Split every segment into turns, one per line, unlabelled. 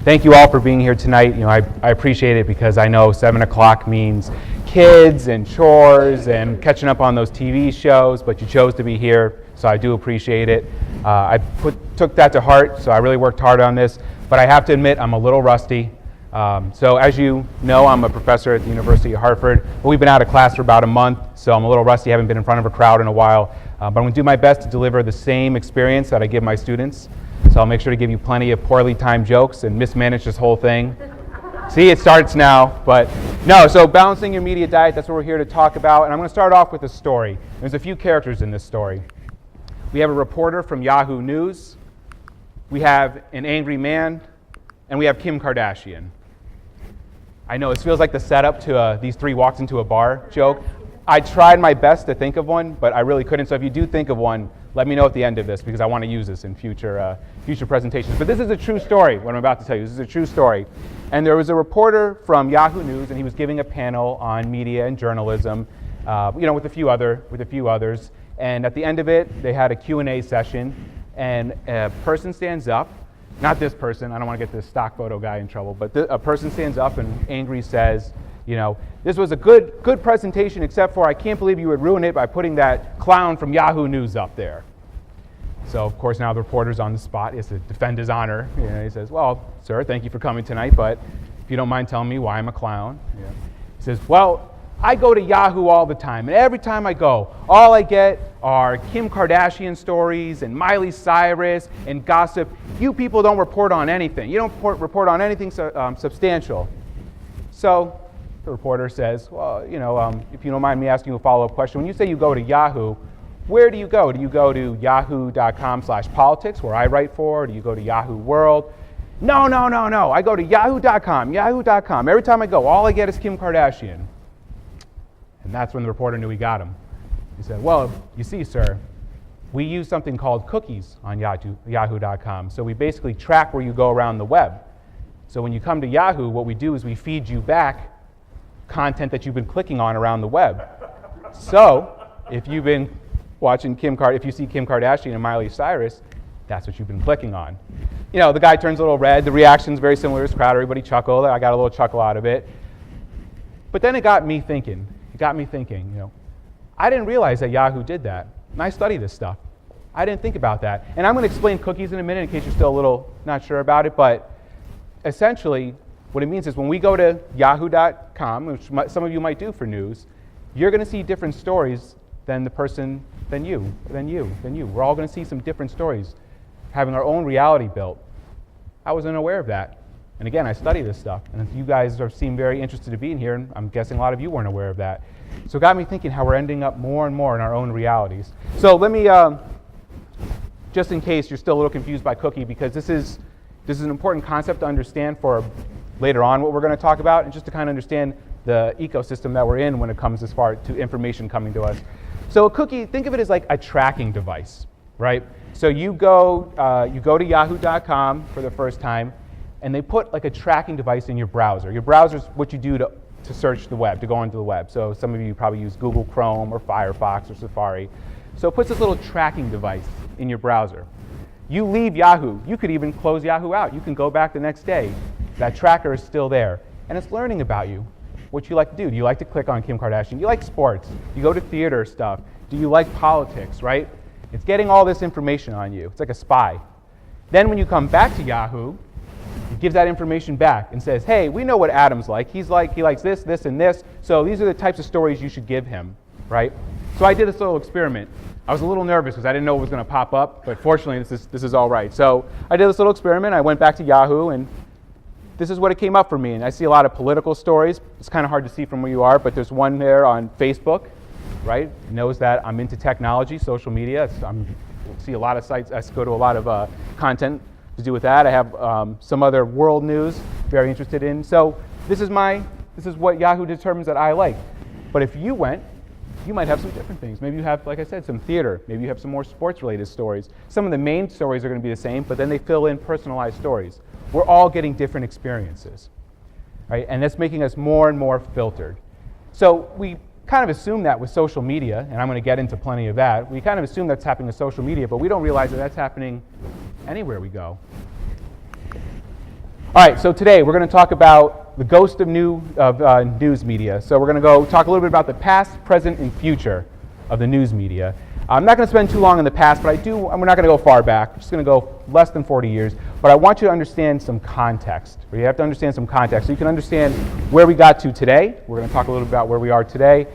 Thank you all for being here tonight. I appreciate it because I know 7 o'clock means kids and chores and catching up on those TV shows, but you chose to be here, so I do appreciate it. I took that to heart, so I really worked hard on this, but I have to admit I'm a little rusty. So as you know, I'm a professor at the University of Hartford, but we've been out of class for about a month, so I'm a little rusty, haven't been in front of a crowd in a while, but I'm going to do my best to deliver the same experience that I give my students. So I'll make sure to give you plenty of poorly timed jokes and mismanage this whole thing. See, it starts now, but no, so balancing your media diet, that's what we're here to talk about, and I'm going to start off with a story. There's a few characters in this story. We have a reporter from Yahoo News, we have an angry man, and we have Kim Kardashian. I know, it feels like the setup to these three walks into a bar joke. I tried my best to think of one, but I really couldn't, so if you do think of one, let me know at the end of this because I want to use this in future presentations. But this is a true story, what I'm about to tell you. This is a true story. And there was a reporter from Yahoo News, and he was giving a panel on media and journalism, with a few others. And at the end of it, they had a Q&A session, and a person stands up. Not this person, I don't want to get this stock photo guy in trouble, but a person stands up and angry says, this was a good presentation, except for I can't believe you would ruin it by putting that clown from Yahoo News up there. So, of course, now the reporter's on the spot. He has to defend his honor. He says, well, sir, thank you for coming tonight, but if you don't mind telling me why I'm a clown. He says, well, I go to Yahoo all the time, and every time I go, all I get are Kim Kardashian stories and Miley Cyrus and gossip. You people don't report on anything. You don't report on anything substantial. So the reporter says, well, if you don't mind me asking you a follow-up question, when you say you go to Yahoo, where do you go? Do you go to yahoo.com/politics, where I write for, or do you go to Yahoo World? No. I go to yahoo.com. Every time I go, all I get is Kim Kardashian. And that's when the reporter knew he got him. He said, well, you see, sir, we use something called cookies on yahoo.com. So we basically track where you go around the web. So when you come to Yahoo, what we do is we feed you back content that you've been clicking on around the web. So if you've been watching if you see Kim Kardashian and Miley Cyrus, that's what you've been clicking on. The guy turns a little red. The reaction's very similar to this crowd. Everybody chuckled. I got a little chuckle out of it. But then it got me thinking. I didn't realize that Yahoo did that. And I study this stuff. I didn't think about that. And I'm going to explain cookies in a minute in case you're still a little not sure about it. But essentially, what it means is when we go to yahoo.com, which some of you might do for news, you're going to see different stories than you. We're all going to see some different stories, having our own reality built. I wasn't aware of that. And again, I study this stuff. And you guys seem very interested to be in here, and I'm guessing a lot of you weren't aware of that. So it got me thinking how we're ending up more and more in our own realities. So let me, just in case you're still a little confused by cookie, because this is an important concept to understand for later on what we're going to talk about, and just to kind of understand the ecosystem that we're in when it comes as far to information coming to us. So a cookie, think of it as like a tracking device, right? So you go to yahoo.com for the first time, and they put like a tracking device in your browser. Your browser is what you do to search the web, to go into the web. So some of you probably use Google Chrome or Firefox or Safari. So it puts this little tracking device in your browser. You leave Yahoo. You could even close Yahoo out. You can go back the next day. That tracker is still there, and it's learning about you, what you like to do. Do you like to click on Kim Kardashian? Do you like sports? Do you go to theater stuff? Do you like politics, right? It's getting all this information on you. It's like a spy. Then when you come back to Yahoo, it gives that information back and says, hey, we know what Adam's like. He likes this, this, and this, so these are the types of stories you should give him, right? So I did this little experiment. I was a little nervous because I didn't know what was going to pop up, but fortunately this is all right. So I did this little experiment. I went back to Yahoo, and this is what it came up for me. And I see a lot of political stories. It's kind of hard to see from where you are, but there's one there on Facebook, right? It knows that I'm into technology, social media. I see a lot of sites. I go to a lot of content to do with that. I have some other world news, very interested in. So this is what Yahoo determines that I like. But if you went, you might have some different things. Maybe you have, like I said, some theater. Maybe you have some more sports-related stories. Some of the main stories are going to be the same, but then they fill in personalized stories. We're all getting different experiences, right? And that's making us more and more filtered. So we kind of assume that with social media, and I'm going to get into plenty of that. We kind of assume that's happening with social media, but we don't realize that that's happening anywhere we go. All right, so today we're going to talk about the ghost of news media. So we're going to go talk a little bit about the past, present, and future of the news media. I'm not going to spend too long in the past, but we're not going to go far back. We're just going to go less than 40 years. But I want you to understand some context. You have to understand some context so you can understand where we got to today. We're going to talk a little bit about where we are today.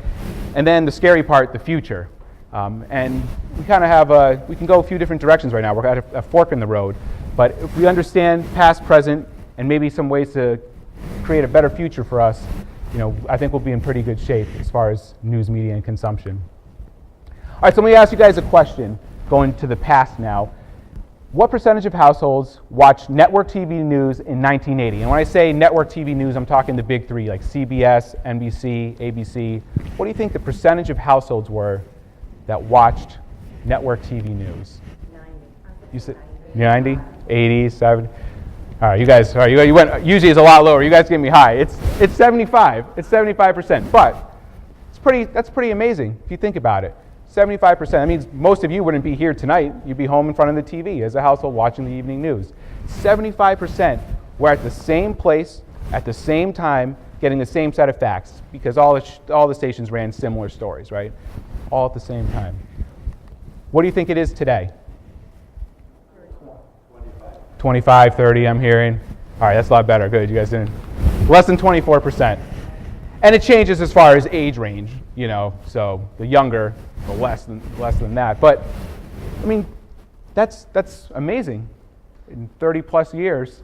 And then the scary part, the future. And we kind of have we can go a few different directions right now. We're at a fork in the road. But if we understand past, present, and maybe some ways to create a better future for us, I think we'll be in pretty good shape as far as news media and consumption. All right, so let me ask you guys a question, going to the past now. What percentage of households watched network TV news in 1980? And when I say network TV news, I'm talking the big three, like CBS, NBC, ABC. What do you think the percentage of households were that watched network TV news?
90.
You said 90, 80, 70? All right, you guys, you went, usually it's a lot lower. You guys give me high. It's 75. It's 75%. But that's pretty amazing if you think about it. 75%. That means most of you wouldn't be here tonight. You'd be home in front of the TV as a household watching the evening news. 75% were at the same place at the same time getting the same set of facts because all the stations ran similar stories, right? All at the same time. What do you think it is today? 25, 30, I'm hearing. All right, that's a lot better. Good, you guys didn't. Less than 24%. And it changes as far as age range, so the younger, the less than that. But, I mean, that's amazing. In 30 plus years,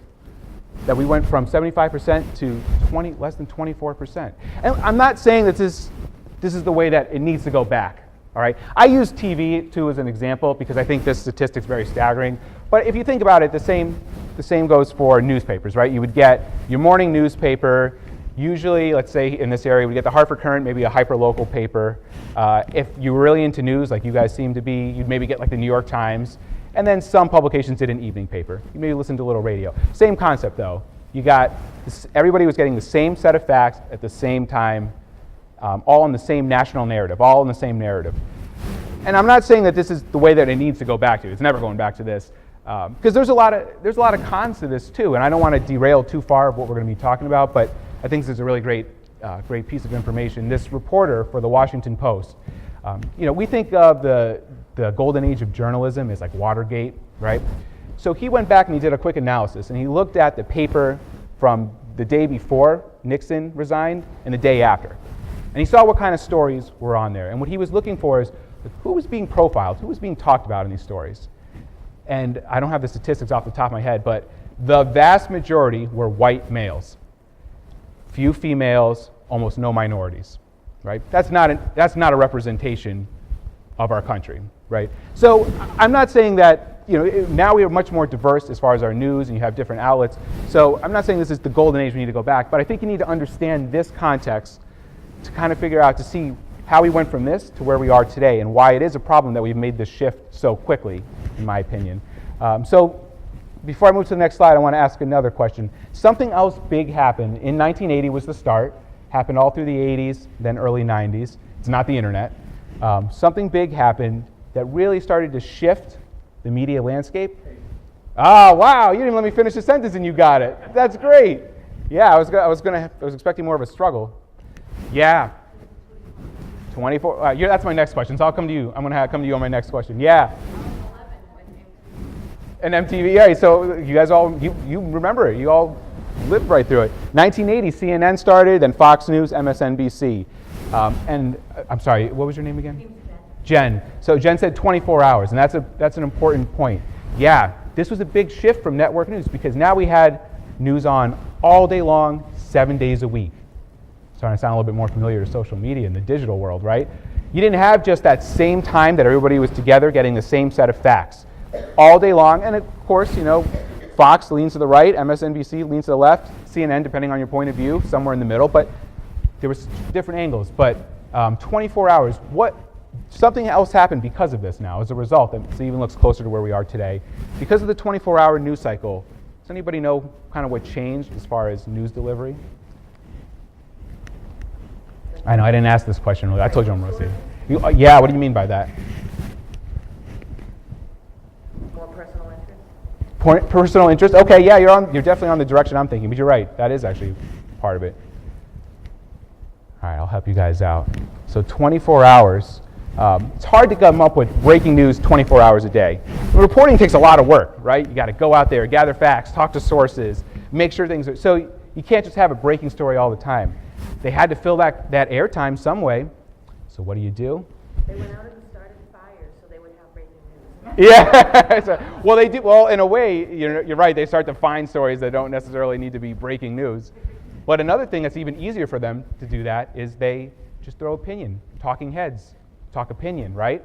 that we went from 75% to less than 24%. And I'm not saying that this is the way that it needs to go back. All right, I use TV too as an example because I think this statistic's very staggering. But if you think about it, the same goes for newspapers, right? You would get your morning newspaper. Usually, let's say in this area, we get the Hartford Courant, maybe a hyper-local paper. If you were really into news, like you guys seem to be, you'd maybe get like the New York Times. And then some publications did an evening paper. You maybe listen to a little radio. Same concept, though. You got everybody was getting the same set of facts at the same time, all in the same national narrative, all in the same narrative. And I'm not saying that this is the way that it needs to go back to. It's never going back to this. Because there's a lot of cons to this, too. And I don't want to derail too far of what we're going to be talking about, but I think this is a really great piece of information. This reporter for the Washington Post, we think of the golden age of journalism as like Watergate, right? So he went back and he did a quick analysis, and he looked at the paper from the day before Nixon resigned and the day after. And he saw what kind of stories were on there. And what he was looking for is who was being profiled, who was being talked about in these stories. And I don't have the statistics off the top of my head, but the vast majority were white males. Few females, almost no minorities, right? That's not a representation of our country, right? So I'm not saying that, now we are much more diverse as far as our news and you have different outlets. So I'm not saying this is the golden age we need to go back, but I think you need to understand this context to kind of figure out, to see how we went from this to where we are today and why it is a problem that we've made this shift so quickly, in my opinion. So before I move to the next slide, I want to ask another question. Something else big happened. In 1980 was the start, happened all through the 80s, then early 90s. It's not the internet. Something big happened that really started to shift the media landscape. Oh, wow, you didn't even let me finish the sentence and you got it. That's great. Yeah, I was expecting more of a struggle. Yeah. 24, that's my next question, so I'll come to you. I'm going to come to you on my next question. Yeah. And MTV, yeah, so you guys all, you remember it. You all lived right through it. 1980, CNN started, then Fox News, MSNBC. And I'm sorry, what was your name again? Jen. So Jen said 24 hours, and that's an important point. Yeah, this was a big shift from network news because now we had news on all day long, 7 days a week. Starting to sound a little bit more familiar to social media in the digital world, right? You didn't have just that same time that everybody was together getting the same set of facts all day long. And of course, Fox leans to the right, MSNBC leans to the left, CNN, depending on your point of view, somewhere in the middle. But there was different angles. But 24 hours, something else happened because of this now as a result. It even looks closer to where we are today. Because of the 24-hour news cycle, does anybody know kind of what changed as far as news delivery? I know, I didn't ask this question. I told you I'm rusty. Yeah, what do you mean by that?
More personal interest?
Personal interest. Okay, yeah, you're definitely on the direction I'm thinking, but you're right. That is actually part of it. All right, I'll help you guys out. So 24 hours. It's hard to come up with breaking news 24 hours a day. Reporting takes a lot of work, right? You got to go out there, gather facts, talk to sources, make sure things are... So you can't just have a breaking story all the time. They had to fill that airtime some way. So what do?
They went out and started fires so they would have breaking news.
Yeah. Well, they do. Well, in a way, you're right. They start to find stories that don't necessarily need to be breaking news. But another thing that's even easier for them to do that is they just throw opinion, talking heads, talk opinion, right?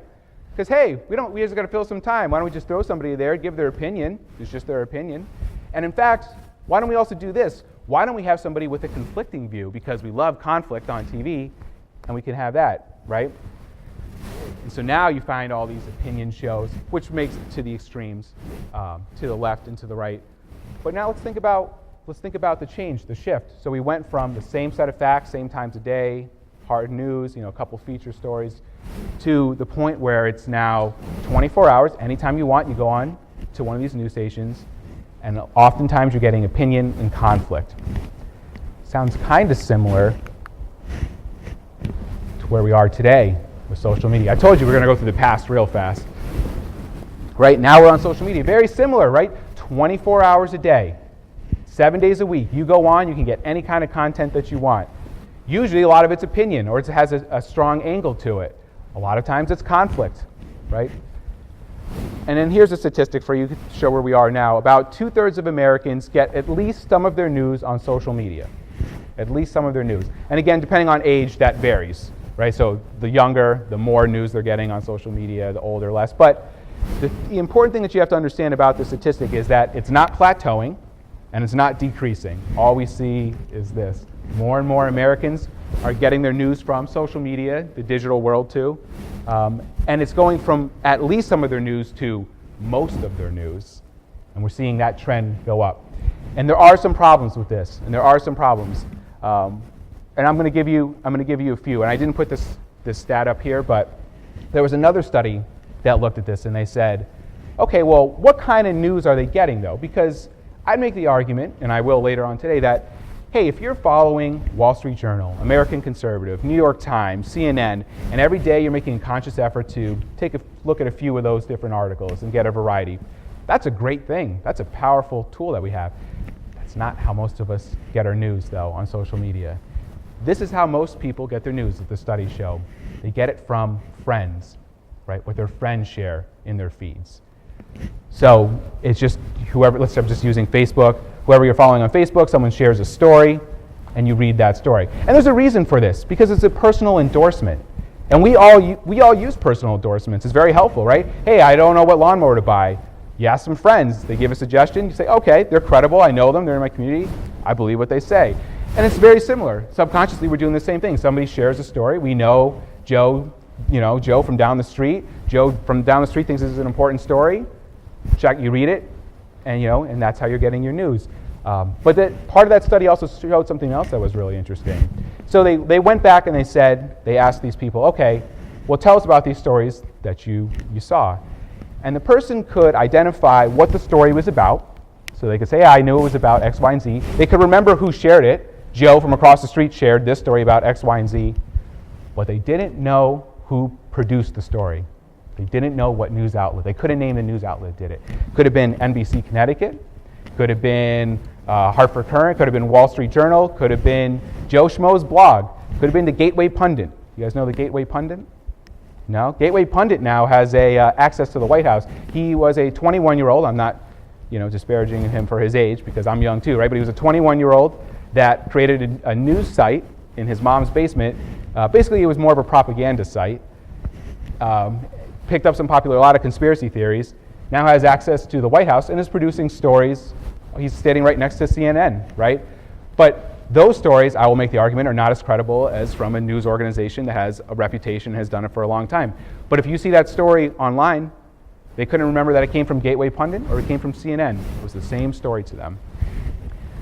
Because hey, we just got to fill some time. Why don't we just throw somebody there, give their opinion? It's just their opinion. And in fact, why don't we also do this? Why don't we have somebody with a conflicting view? Because we love conflict on TV, and we can have that, right? And so now you find all these opinion shows, which makes it to the extremes, to the left and to the right. But now let's think about the change, the shift. So we went from the same set of facts, same times a day, hard news, a couple feature stories, to the point where it's now 24 hours. Anytime you want, you go on to one of these news stations, and oftentimes you're getting opinion and conflict. Sounds kind of similar to where we are today with social media. I told you we're going to go through the past real fast. Right now we're on social media. Very similar, right? 24 hours a day, 7 days a week. You go on, you can get any kind of content that you want. Usually a lot of it's opinion, or it has a strong angle to it. A lot of times it's conflict, right? And then here's a statistic for you to show where we are now. About 2/3 of Americans get at least some of their news on social media. At least some of their news. And again, depending on age, that varies, right? So the younger, the more news they're getting on social media, the older, less. But the important thing that you have to understand about this statistic is that it's not plateauing and it's not decreasing. All we see is this. More and more Americans are getting their news from social media, the digital world too. And it's going from at least some of their news to most of their news. And we're seeing that trend go up. And there are some problems with this. And there are some problems. And I'm going to give you a few. And I didn't put this stat up here, but there was another study that looked at this and they said, okay, well, what kind of news are they getting though? Because I'd make the argument, and I will later on today, that hey, if you're following Wall Street Journal, American Conservative, New York Times, CNN, and every day you're making a conscious effort to take a look at a few of those different articles and get a variety, that's a great thing. That's a powerful tool that we have. That's not how most of us get our news, though, on social media. This is how most people get their news, that the studies show. They get it from friends, right? What their friends share in their feeds. So it's just whoever, let's say I'm just using Facebook, whoever you're following on Facebook, someone shares a story, and you read that story. And there's a reason for this, because it's a personal endorsement. And we all use personal endorsements. It's very helpful, right? Hey, I don't know what lawnmower to buy. You ask some friends, they give a suggestion, you say, okay, they're credible, I know them, they're in my community, I believe what they say. And it's very similar. Subconsciously, we're doing the same thing. Somebody shares a story, we know Joe from down the street. Joe from down the street thinks this is an important story. You read it, and that's how you're getting your news. But part of that study also showed something else that was really interesting. So they went back and they asked these people, okay, well, tell us about these stories that you saw. And the person could identify what the story was about. So they could say, yeah, I knew it was about X, Y, and Z. They could remember who shared it. Joe from across the street shared this story about X, Y, and Z. But they didn't know who produced the story. They didn't know what news outlet. They couldn't name the news outlet that did it. Could have been NBC Connecticut. Could have been Hartford Courant. Could have been Wall Street Journal. Could have been Joe Schmo's blog. Could have been the Gateway Pundit. You guys know the Gateway Pundit? No? Gateway Pundit now has access to the White House. He was a 21-year-old. I'm not disparaging him for his age because I'm young too, right? But he was a 21-year-old that created a news site in his mom's basement. Basically, it was more of a propaganda site. Picked up a lot of conspiracy theories, now has access to the White House and is producing stories. He's standing right next to CNN, right? But those stories, I will make the argument, are not as credible as from a news organization that has a reputation and has done it for a long time. But if you see that story online, they couldn't remember that it came from Gateway Pundit or it came from CNN. It was the same story to them.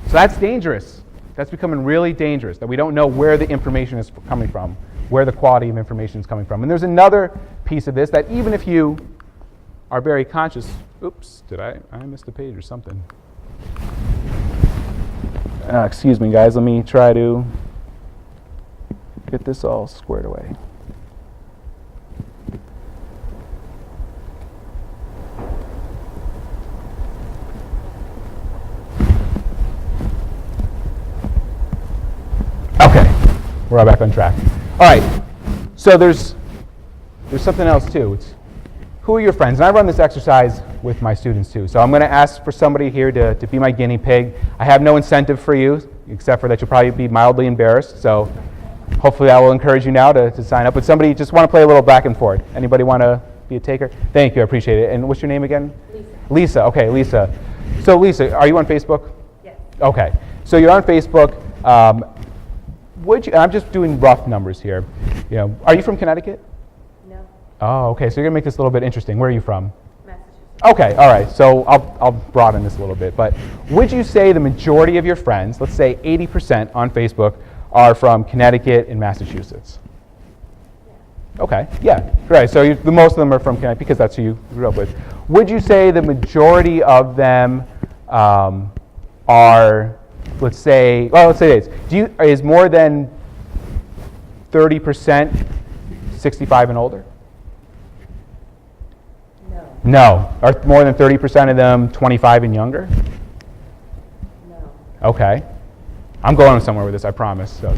So that's dangerous. That's becoming really dangerous, that we don't know where the information is coming from, where the quality of information is coming from. And there's another piece of this, that even if you are very conscious. Oops, I missed a page or something. Excuse me, guys. Let me try to get this all squared away. Okay, we're all back on track. All right, so there's something else too. It's who are your friends? And I run this exercise with my students too. So I'm going to ask for somebody here to be my guinea pig. I have no incentive for you, except for that you'll probably be mildly embarrassed. So hopefully I will encourage you now to sign up. But somebody just want to play a little back and forth. Anybody want to be a taker? Thank you, I appreciate it. And what's your name again? Lisa. Okay, Lisa. So Lisa, are you on Facebook?
Yes.
Okay, so you're on Facebook. And I'm just doing rough numbers here. You know, are you from Connecticut?
No.
Oh, okay. So you're gonna make this a little bit interesting. Where are you from?
Massachusetts.
Okay. All right. So I'll broaden this a little bit. But would you say the majority of your friends, let's say 80% on Facebook, are from Connecticut and Massachusetts?
Yeah.
Okay. Yeah. Right. So the most of them are from Connecticut because that's who you grew up with. Would you say the majority of them are, let's say this. Is more than 30% 65 and older?
No.
No. Are more than 30% of them 25 and younger?
No.
Okay. I'm going somewhere with this, I promise. So,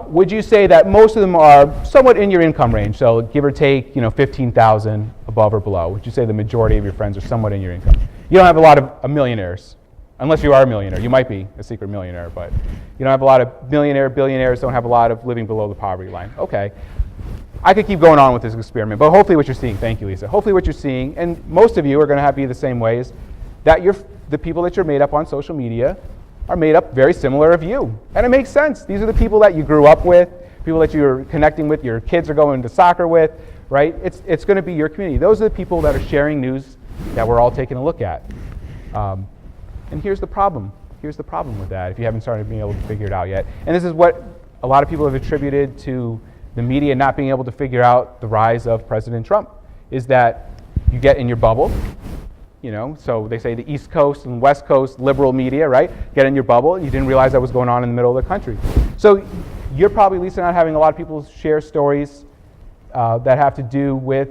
would you say that most of them are somewhat in your income range? So give or take, 15,000 above or below. Would you say the majority of your friends are somewhat in your income? You don't have a lot of millionaires. Unless you are a millionaire. You might be a secret millionaire, but you don't have a lot of billionaires don't have a lot of living below the poverty line. Okay. I could keep going on with this experiment, but hopefully what you're seeing, thank you, Lisa. Hopefully what you're seeing, and most of you are going to be the same ways, that the people that you're made up on social media are made up very similar of you. And it makes sense. These are the people that you grew up with, people that you're connecting with, your kids are going to soccer with, right? It's going to be your community. Those are the people that are sharing news that we're all taking a look at. And here's the problem. Here's the problem with that if you haven't started being able to figure it out yet. And this is what a lot of people have attributed to the media not being able to figure out the rise of President Trump, is that you get in your bubble, so they say the East Coast and West Coast liberal media, right? Get in your bubble, and you didn't realize that was going on in the middle of the country. So you're probably, Lisa, not having a lot of people share stories that have to do with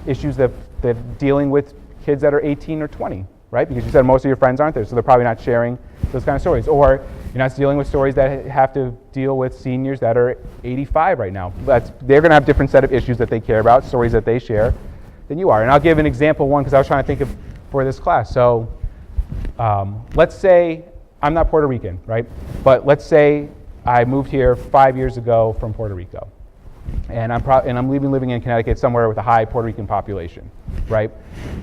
issues that dealing with kids that are 18 or 20. Right? Because you said most of your friends aren't there, so they're probably not sharing those kind of stories. Or you're not dealing with stories that have to deal with seniors that are 85 right now. They're going to have a different set of issues that they care about, stories that they share, than you are. And I'll give an example one because I was trying to think of for this class. So let's say I'm not Puerto Rican, right? But let's say I moved here 5 years ago from Puerto Rico. And I'm living in Connecticut somewhere with a high Puerto Rican population, right?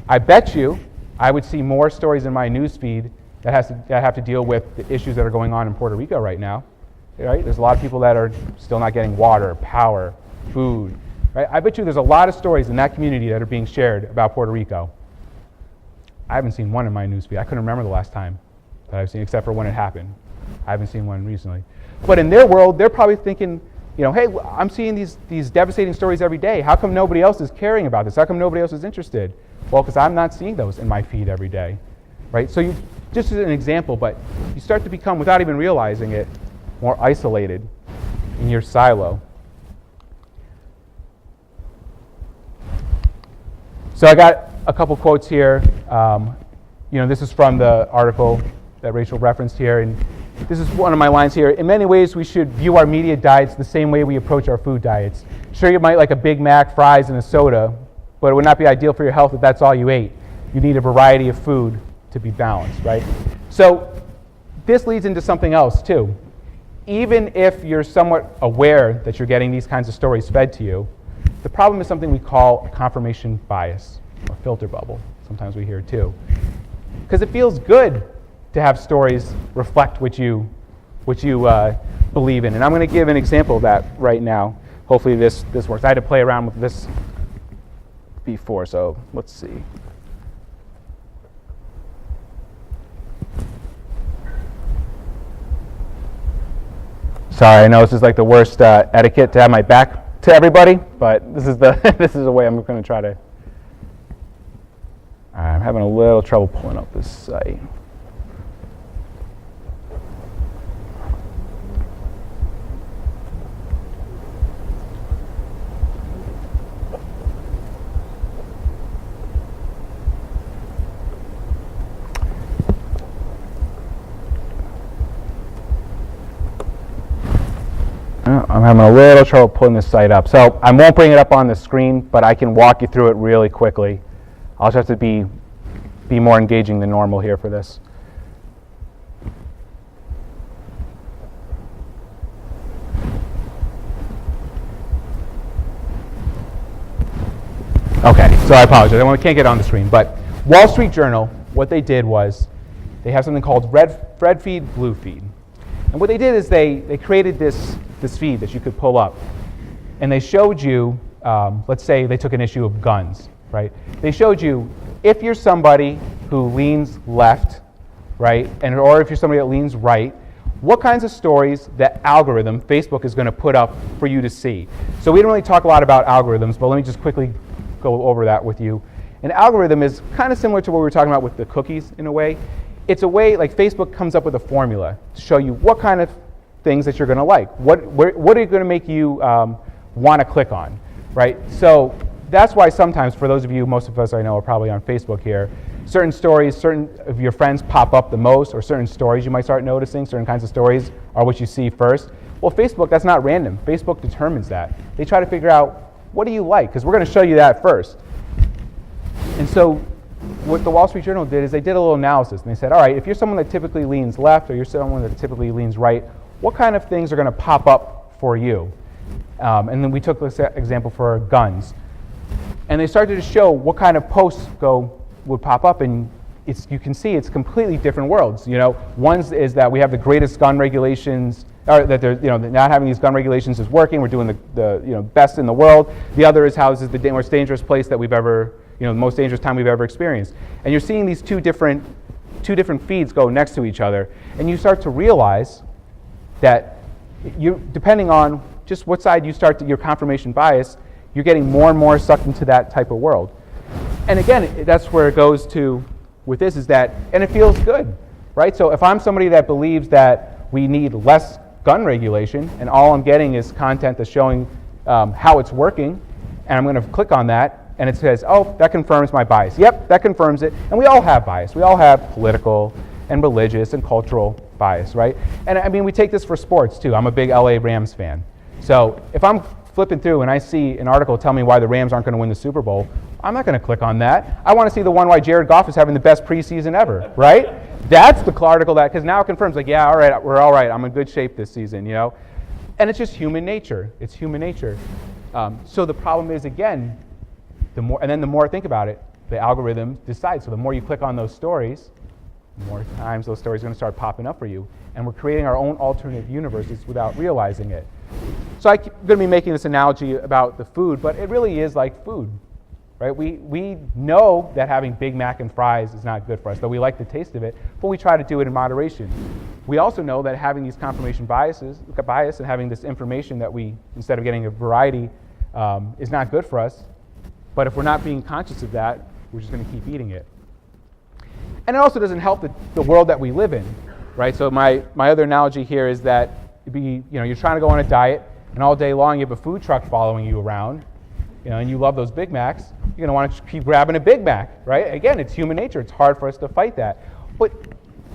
I bet you I would see more stories in my newsfeed that have to deal with the issues that are going on in Puerto Rico right now. Right? There's a lot of people that are still not getting water, power, food. Right? I bet you there's a lot of stories in that community that are being shared about Puerto Rico. I haven't seen one in my newsfeed. I couldn't remember the last time that I've seen, except for when it happened. I haven't seen one recently. But in their world, they're probably thinking, hey, I'm seeing these devastating stories every day. How come nobody else is caring about this? How come nobody else is interested? Well, because I'm not seeing those in my feed every day, right? So just as an example, but you start to become, without even realizing it, more isolated in your silo. So I got a couple quotes here. This is from the article that Rachel referenced here, and this is one of my lines here. In many ways, we should view our media diets the same way we approach our food diets. Sure, you might like a Big Mac, fries, and a soda, but it would not be ideal for your health if that's all you ate. You need a variety of food to be balanced, right? So this leads into something else too. Even if you're somewhat aware that you're getting these kinds of stories fed to you, the problem is something we call a confirmation bias, or filter bubble. Sometimes we hear it too. Because it feels good to have stories reflect what you believe in. And I'm going to give an example of that right now. Hopefully this works. I had to play around with this before, so let's see. Sorry, I know this is like the worst etiquette to have my back to everybody, but this is the way I'm going to try to having a little trouble pulling up this site. I'm having a little trouble pulling this site up. So I won't bring it up on the screen, but I can walk you through it really quickly. I'll just have to be more engaging than normal here for this. Okay, so I apologize. I can't get it on the screen. But Wall Street Journal, what they did was they have something called red feed, blue feed. And what they did is they created this feed that you could pull up. And they showed you, let's say they took an issue of guns, right? They showed you if you're somebody who leans left, right, or if you're somebody that leans right, what kinds of stories that algorithm Facebook is going to put up for you to see. So we don't really talk a lot about algorithms, but let me just quickly go over that with you. An algorithm is kind of similar to what we were talking about with the cookies in a way. It's a way, like Facebook comes up with a formula to show you what kind of things that you're going to like. What are going to make you want to click on, right? So that's why sometimes, for those of you, most of us I know are probably on Facebook here, certain stories, certain of your friends pop up the most, or certain stories you might start noticing, certain kinds of stories are what you see first. Well, Facebook, that's not random. Facebook determines that. They try to figure out, what do you like? Because we're going to show you that first. And so what the Wall Street Journal did is they did a little analysis, and they said, all right, if you're someone that typically leans left, or you're someone that typically leans right, what kind of things are going to pop up for you? And then we took this example for guns. And they started to show what kind of posts would pop up, and you can see it's completely different worlds. You know, one is that we have the greatest gun regulations, or that not having these gun regulations is working. We're doing the best in the world. The other is how this is the most dangerous place that we've ever, the most dangerous time we've ever experienced. And you're seeing these two different feeds go next to each other, and you start to realize that depending on just what side you start your confirmation bias, you're getting more and more sucked into that type of world. And again, that's where it goes to with this, is that, and it feels good, right? So if I'm somebody that believes that we need less gun regulation, and all I'm getting is content that's showing how it's working, and I'm going to click on that, and it says, oh, that confirms my bias. Yep, that confirms it. And we all have bias. We all have political and religious and cultural bias, right? And I mean, we take this for sports too. I'm a big LA Rams fan. So if I'm flipping through and I see an article tell me why the Rams aren't going to win the Super Bowl, I'm not going to click on that. I want to see the one why Jared Goff is having the best preseason ever, right? That's the article because now it confirms, like, yeah, all right, we're all right. I'm in good shape this season, And it's just human nature. It's human nature. So the problem is, again, the more I think about it, the algorithm decides. So the more you click on those stories, the more times those stories are going to start popping up for you. And we're creating our own alternate universes without realizing it. So I'm going to be making this analogy about the food, but it really is like food, right? We know that having Big Mac and fries is not good for us, though we like the taste of it, but we try to do it in moderation. We also know that having these confirmation bias and having this information that we, instead of getting a variety, is not good for us. But if we're not being conscious of that, we're just going to keep eating it. And it also doesn't help the world that we live in, right? So my other analogy here is that you're trying to go on a diet, and all day long you have a food truck following you around, and you love those Big Macs. You're going to want to keep grabbing a Big Mac, right? Again, it's human nature. It's hard for us to fight that. But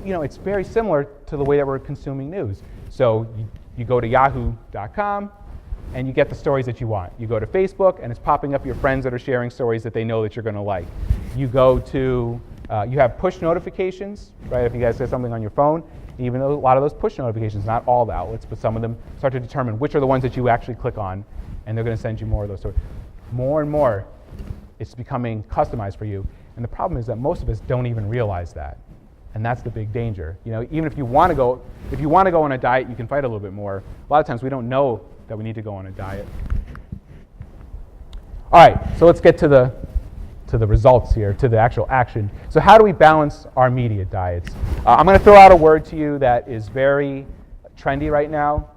it's very similar to the way that we're consuming news. So you go to yahoo.com, and you get the stories that you want. You go to Facebook, and it's popping up your friends that are sharing stories that they know that you're going to like. You go to, you have push notifications, right? If you guys get something on your phone, even though a lot of those push notifications, not all the outlets, but some of them start to determine which are the ones that you actually click on, and they're going to send you more of those stories. More and more, it's becoming customized for you. And the problem is that most of us don't even realize that. And that's the big danger. Even if you want to go on a diet, you can fight a little bit more. A lot of times we don't know that we need to go on a diet. All right, so let's get to the results here, to the actual action. So how do we balance our media diets? I'm going to throw out a word to you that is very trendy right now.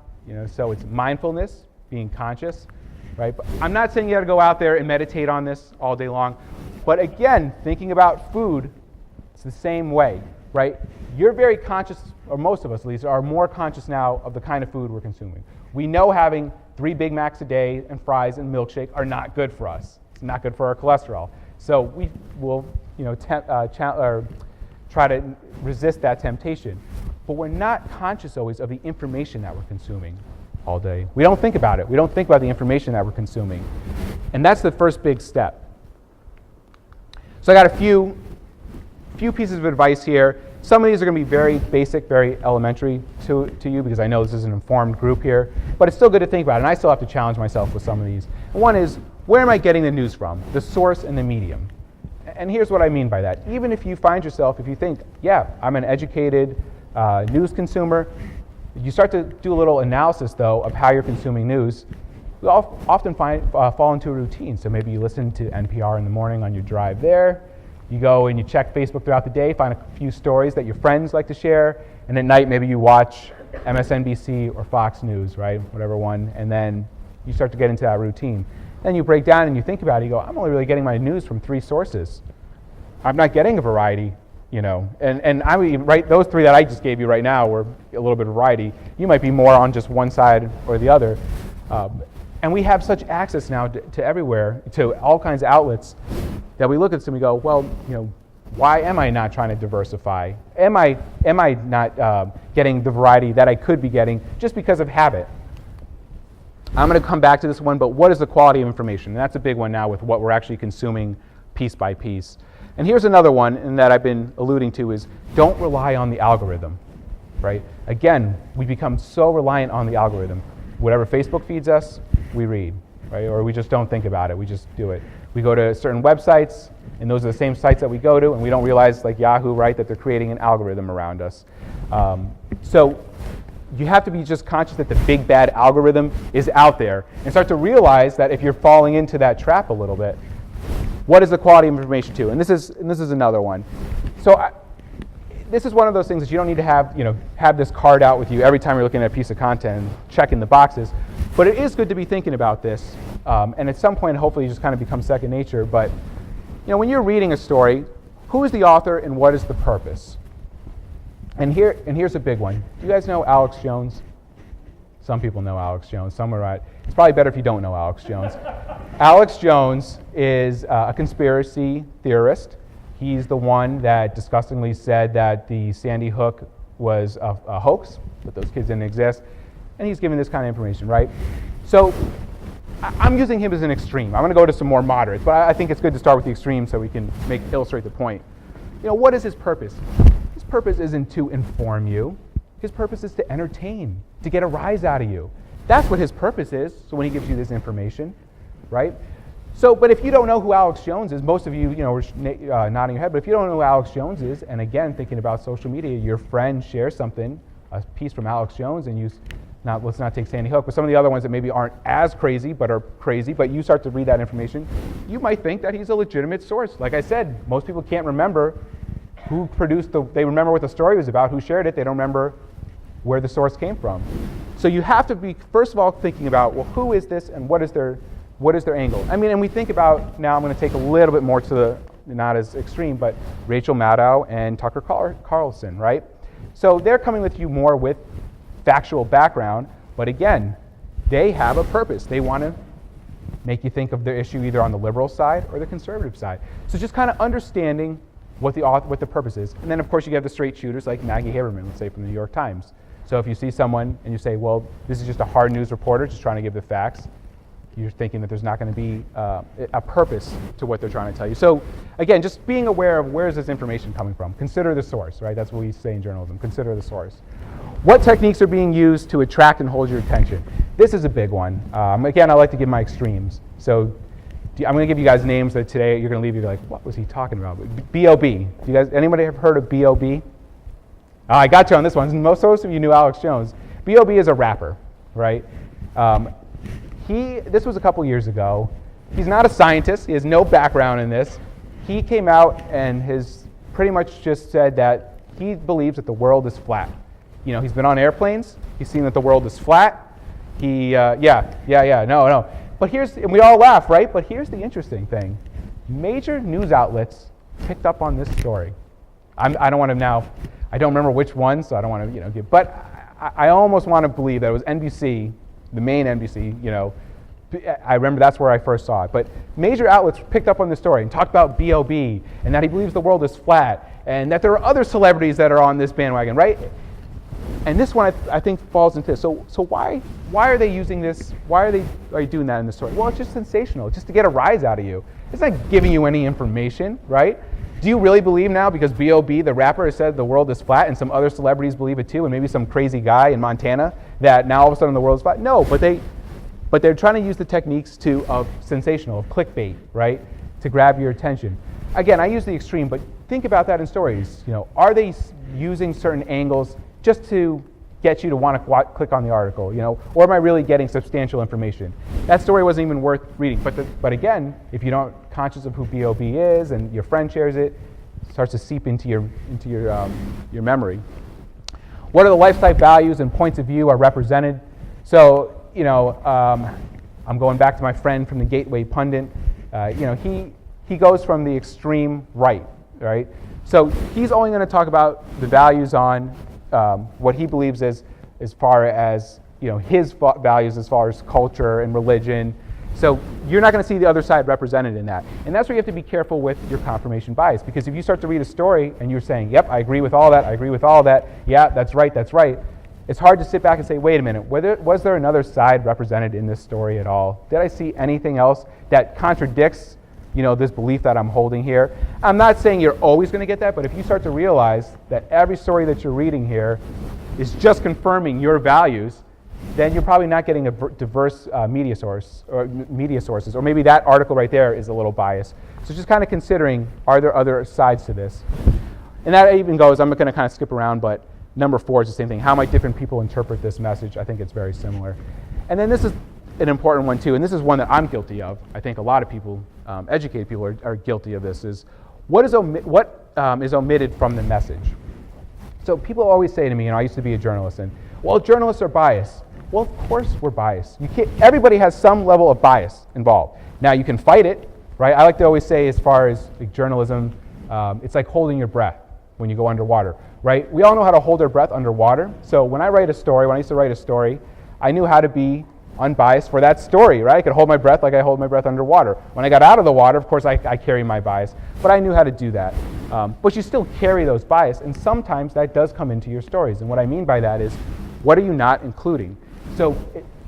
So it's mindfulness, being conscious, right? But I'm not saying you got to go out there and meditate on this all day long. But again, thinking about food, it's the same way, right? You're very conscious, or most of us at least, are more conscious now of the kind of food we're consuming. We know having 3 Big Macs a day and fries and milkshake are not good for us. It's not good for our cholesterol. So we will, try to resist that temptation. But we're not conscious always of the information that we're consuming all day. We don't think about it. We don't think about the information that we're consuming. And that's the first big step. So I got a few pieces of advice here. Some of these are going to be very basic, very elementary to you, because I know this is an informed group here. But it's still good to think about it, and I still have to challenge myself with some of these. One is, where am I getting the news from? The source and the medium. And here's what I mean by that. Even if you find yourself, if you think, yeah, I'm an educated news consumer, you start to do a little analysis, though, of how you're consuming news. We often fall into a routine. So maybe you listen to NPR in the morning on your drive there. You go and you check Facebook throughout the day, find a few stories that your friends like to share, and at night maybe you watch MSNBC or Fox News, right? Whatever one, and then you start to get into that routine. Then you break down and you think about it, you go, I'm only really getting my news from 3 sources. I'm not getting a variety, and I mean, right, those 3 that I just gave you right now were a little bit of variety. You might be more on just one side or the other. And we have such access now to everywhere, to all kinds of outlets, that we look at this and we go, well, why am I not trying to diversify? Am I not getting the variety that I could be getting just because of habit? I'm going to come back to this one, but what is the quality of information? And that's a big one now with what we're actually consuming piece by piece. And here's another one, and that I've been alluding to, is don't rely on the algorithm, right? Again, we become so reliant on the algorithm. Whatever Facebook feeds us, we read, right? Or we just don't think about it, we just do it. We go to certain websites, and those are the same sites that we go to, and we don't realize, like Yahoo, right, that they're creating an algorithm around us. So you have to be just conscious that the big bad algorithm is out there, and start to realize that if you're falling into that trap a little bit, what is the quality of information too? And this is another one. So this is one of those things that you don't need to have this card out with you every time you're looking at a piece of content and checking the boxes. But it is good to be thinking about this, and at some point, hopefully, it just kind of becomes second nature. But when you're reading a story, who is the author and what is the purpose? And here's a big one. Do you guys know Alex Jones? Some people know Alex Jones. Some are right. It's probably better if you don't know Alex Jones. Alex Jones is a conspiracy theorist. He's the one that disgustingly said that the Sandy Hook was a hoax, that those kids didn't exist. And he's giving this kind of information, right? So I'm using him as an extreme. I'm going to go to some more moderates, but I think it's good to start with the extreme so we can illustrate the point. What is his purpose? His purpose isn't to inform you. His purpose is to entertain, to get a rise out of you. That's what his purpose is, so when he gives you this information, right? So, but if you don't know who Alex Jones is, most of you, were nodding your head, but if you don't know who Alex Jones is, and again, thinking about social media, your friend shares something, a piece from Alex Jones, and let's not take Sandy Hook, but some of the other ones that maybe aren't as crazy, but are crazy, but you start to read that information, you might think that he's a legitimate source. Like I said, most people can't remember who produced they remember what the story was about, who shared it, they don't remember where the source came from. So you have to be, first of all, thinking about, well, who is this and what is their angle? I mean, and we think about, now I'm going to take a little bit more to the, not as extreme, but Rachel Maddow and Tucker Carlson, right? So they're coming with you more with factual background, but again, they have a purpose. They want to make you think of their issue either on the liberal side or the conservative side. So just kind of understanding what the purpose is. And then, of course, you have the straight shooters like Maggie Haberman, let's say, from the New York Times. So if you see someone and you say, well, this is just a hard news reporter just trying to give the facts, you're thinking that there's not going to be a purpose to what they're trying to tell you. So again, just being aware of where is this information coming from. Consider the source, right? That's what we say in journalism. Consider the source. What techniques are being used to attract and hold your attention? This is a big one. Again, I like to give my extremes. So I'm going to give you guys names that today you're going to leave, you're like, what was he talking about? B.O.B. Anybody have heard of B.O.B.? I got you on this one. Most of you knew Alex Jones. B.O.B. is a rapper, right? This was a couple years ago. He's not a scientist. He has no background in this. He came out and has pretty much just said that he believes that the world is flat. He's been on airplanes. He's seen that the world is flat. No. But and we all laugh, right? But here's the interesting thing. major news outlets picked up on this story. I don't want to now, I don't remember which one, so I don't want to, give, but I almost want to believe that it was NBC, the main NBC, I remember that's where I first saw it. But major outlets picked up on this story and talked about B.O.B. and that he believes the world is flat and that there are other celebrities that are on this bandwagon, right? And this one I think falls into this. So why are they using this? Why are they doing that in the story? Well, it's just sensational, just to get a rise out of you. It's not giving you any information, right? Do you really believe now because B.O.B., the rapper, has said the world is flat and some other celebrities believe it too, and maybe some crazy guy in Montana, that now all of a sudden the world is flat? No, but they're trying to use the techniques of sensational, of clickbait, right, to grab your attention. Again, I use the extreme, but think about that in stories. Are they using certain angles just to get you to want to click on the article, or am I really getting substantial information? That story wasn't even worth reading. But again, if you're not conscious of who B.O.B. is and your friend shares it, it starts to seep into your memory. What are the lifestyle values and points of view are represented? So, I'm going back to my friend from the Gateway Pundit. He goes from the extreme right? So he's only going to talk about the values on what he believes is as far as his values as far as culture and religion. So you're not going to see the other side represented in that. And that's where you have to be careful with your confirmation bias, because if you start to read a story and you're saying, yep, I agree with all that, I agree with all that, yeah, that's right, it's hard to sit back and say, wait a minute, was there another side represented in this story at all? Did I see anything else that contradicts this belief that I'm holding here? I'm not saying you're always going to get that, but if you start to realize that every story that you're reading here is just confirming your values, then you're probably not getting a diverse media sources, or maybe that article right there is a little biased. So just kind of considering, are there other sides to this? And that even goes, I'm going to kind of skip around, but number 4 is the same thing. How might different people interpret this message? I think it's very similar. And then this is an important one too, and this is one that I'm guilty of. I think a lot of people, educated people, are guilty of this, is what is omitted from the message? So people always say to me, I used to be a journalist, and, well, journalists are biased. Well, of course we're biased. Everybody has some level of bias involved. Now, you can fight it, right? I like to always say, as far as journalism, it's like holding your breath when you go underwater, right? We all know how to hold our breath underwater. So when I used to write a story, I knew how to be unbiased for that story, right? I could hold my breath like I hold my breath underwater. When I got out of the water, of course, I carry my bias, but I knew how to do that. But you still carry those bias, and sometimes that does come into your stories. And what I mean by that is, what are you not including? So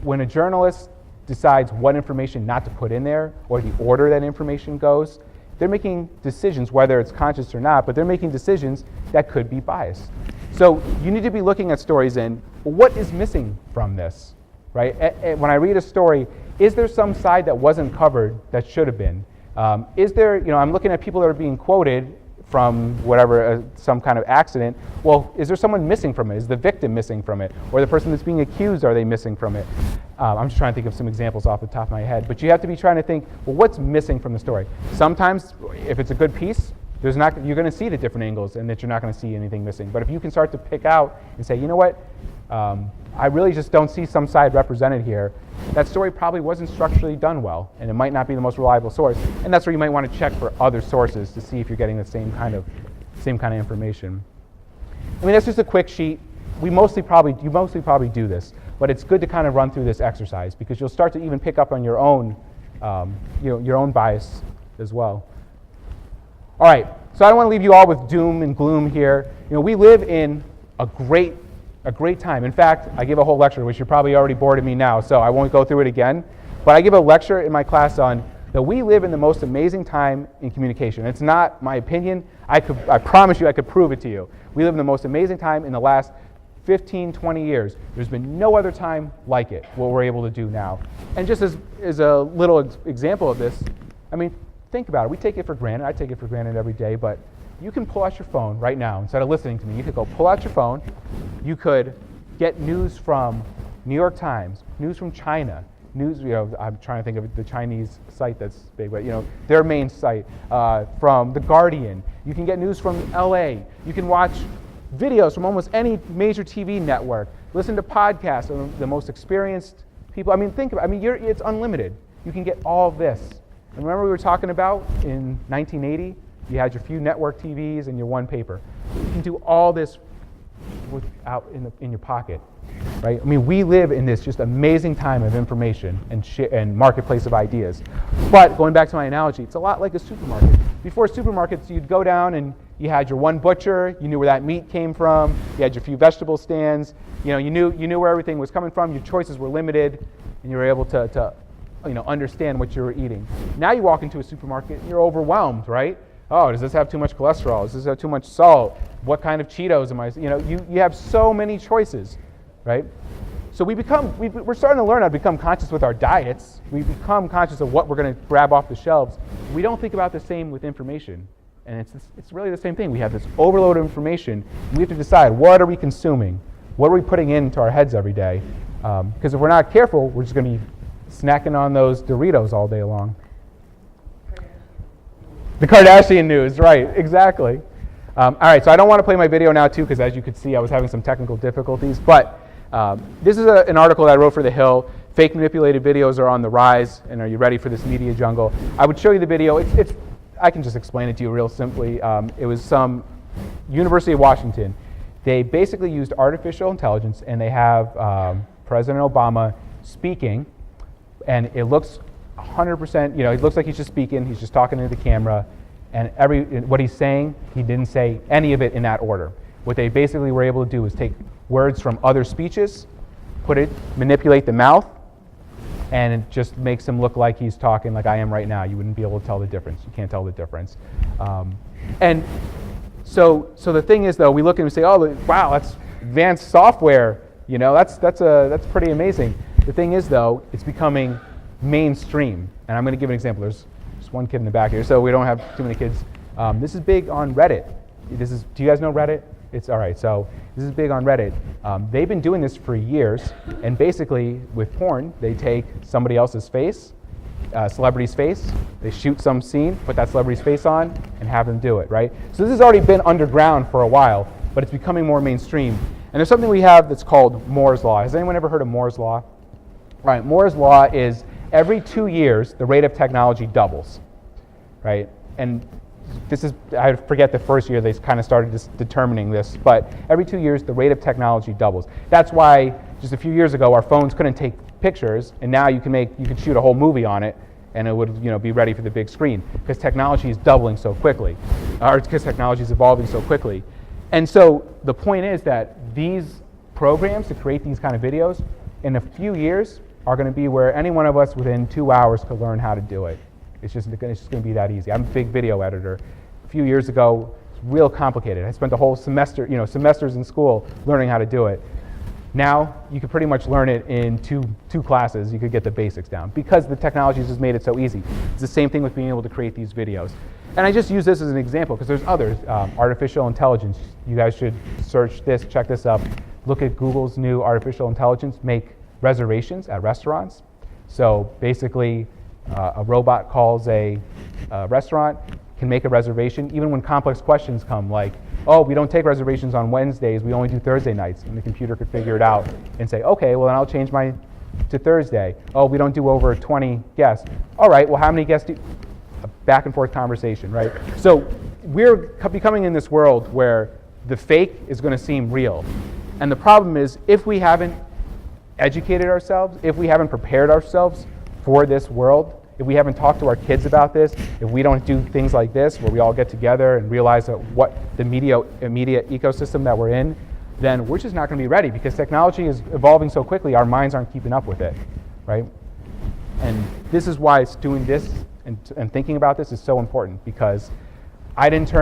when a journalist decides what information not to put in there, or the order that information goes, they're making decisions, whether it's conscious or not, but they're making decisions that could be biased. So you need to be looking at stories and, well, what is missing from this, right? When I read a story, is there some side that wasn't covered that should have been? Is there, I'm looking at people that are being quoted from whatever, some kind of accident. Well, is there someone missing from it? Is the victim missing from it? Or the person that's being accused, are they missing from it? I'm just trying to think of some examples off the top of my head. But you have to be trying to think, well, what's missing from the story? Sometimes, if it's a good piece, you're going to see the different angles and that you're not going to see anything missing. But if you can start to pick out and say, you know what, I really just don't see some side represented here, that story probably wasn't structurally done well, and it might not be the most reliable source. And that's where you might want to check for other sources to see if you're getting the same kind of information. I mean, that's just a quick sheet. You mostly probably do this, but it's good to kind of run through this exercise, because you'll start to even pick up on your own, your own bias as well. All right, so I don't want to leave you all with doom and gloom here. We live in a great time. In fact, I give a whole lecture, which you're probably already bored of me now, so I won't go through it again. But I give a lecture in my class on that we live in the most amazing time in communication. It's not my opinion. I promise you I could prove it to you. We live in the most amazing time in the last 15, 20 years. There's been no other time like it, what we're able to do now. And just as a little example of this, I mean, think about it. We take it for granted. I take it for granted every day, but you can pull out your phone right now. Instead of listening to me, you could go pull out your phone. You could get news from New York Times, news from China, news, I'm trying to think of the Chinese site that's big, but their main site, from The Guardian. You can get news from LA. You can watch videos from almost any major TV network, listen to podcasts of the most experienced people. I mean, it's unlimited. You can get all of this. And remember we were talking about in 1980? You had your few network TVs and your one paper. You can do all this out in your pocket, right? I mean, we live in this just amazing time of information and marketplace of ideas. But going back to my analogy, it's a lot like a supermarket. Before supermarkets, you'd go down and you had your one butcher, you knew where that meat came from, you had your few vegetable stands, you knew where everything was coming from, your choices were limited, and you were able to understand what you were eating. Now you walk into a supermarket and you're overwhelmed, right? Oh, does this have too much cholesterol? Does this have too much salt? What kind of Cheetos am I? You have so many choices, right? So we're starting to learn how to become conscious with our diets. We become conscious of what we're going to grab off the shelves. We don't think about the same with information. And it's really the same thing. We have this overload of information. We have to decide, what are we consuming? What are we putting into our heads every day? Because if we're not careful, we're just going to be snacking on those Doritos all day long. The Kardashian news, right, exactly. All right, so I don't want to play my video now, too, because as you could see, I was having some technical difficulties. But this is an article that I wrote for The Hill. Fake manipulated videos are on the rise, and are you ready for this media jungle? I would show you the video. I can just explain it to you real simply. It was some University of Washington. They basically used artificial intelligence, and they have President Obama speaking, and it looks 100%, it looks like he's just speaking, he's just talking to the camera, and what he's saying, he didn't say any of it in that order. What they basically were able to do is take words from other speeches, manipulate the mouth, and it just makes him look like he's talking like I am right now. You wouldn't be able to tell the difference. You can't tell the difference. And so the thing is, though, we look and we say, oh, wow, that's advanced software. That's pretty amazing. The thing is, though, it's becoming mainstream. And I'm going to give an example. There's just one kid in the back here, so we don't have too many kids. This is big on Reddit. Do you guys know Reddit? It's all right. So this is big on Reddit. They've been doing this for years, and basically with porn, they take somebody else's face, celebrity's face, they shoot some scene, put that celebrity's face on, and have them do it, right? So this has already been underground for a while, but it's becoming more mainstream. And there's something we have that's called Moore's Law. Has anyone ever heard of Moore's Law? Right, Moore's Law is every 2 years, the rate of technology doubles, right? And I forget the first year they kind of started determining this, but every 2 years, the rate of technology doubles. That's why just a few years ago, our phones couldn't take pictures, and now you can shoot a whole movie on it, and it would be ready for the big screen, because technology is doubling so quickly, or because technology is evolving so quickly. And so the point is that these programs to create these kind of videos, in a few years, are going to be where any one of us within 2 hours could learn how to do it. It's just going to be that easy. I'm a big video editor. A few years ago, it's real complicated. I spent the whole semester, semesters in school learning how to do it. Now, you could pretty much learn it in two classes. You could get the basics down because the technology has just made it so easy. It's the same thing with being able to create these videos. And I just use this as an example because there's others. Artificial intelligence. You guys should search this, check this up. Look at Google's new artificial intelligence. Make reservations at restaurants. So basically, a robot calls a restaurant, can make a reservation, even when complex questions come like, oh, we don't take reservations on Wednesdays, we only do Thursday nights. And the computer could figure it out and say, okay, well then I'll change mine to Thursday. Oh, we don't do over 20 guests. All right, well how many guests do? A back and forth conversation, right? So we're becoming in this world where the fake is going to seem real. And the problem is, if we haven't educated ourselves, if we haven't prepared ourselves for this world, if we haven't talked to our kids about this, if we don't do things like this where we all get together and realize that what the media ecosystem that we're in, then we're just not going to be ready because technology is evolving so quickly, our minds aren't keeping up with it, right? And this is why doing this and thinking about this is so important, because I didn't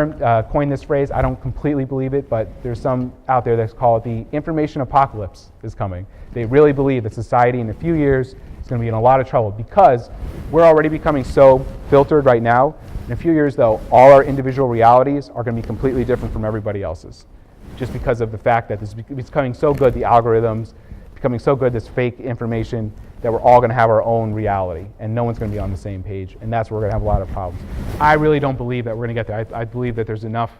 coin this phrase. I don't completely believe it, but there's some out there that call it the information apocalypse is coming. They really believe that society in a few years is going to be in a lot of trouble because we're already becoming so filtered right now. In a few years, though, all our individual realities are going to be completely different from everybody else's, just because of the fact that it's becoming so good, the algorithms, becoming so good, this fake information, that we're all going to have our own reality, and no one's going to be on the same page, and that's where we're going to have a lot of problems. I really don't believe that we're going to get there. I believe that there's enough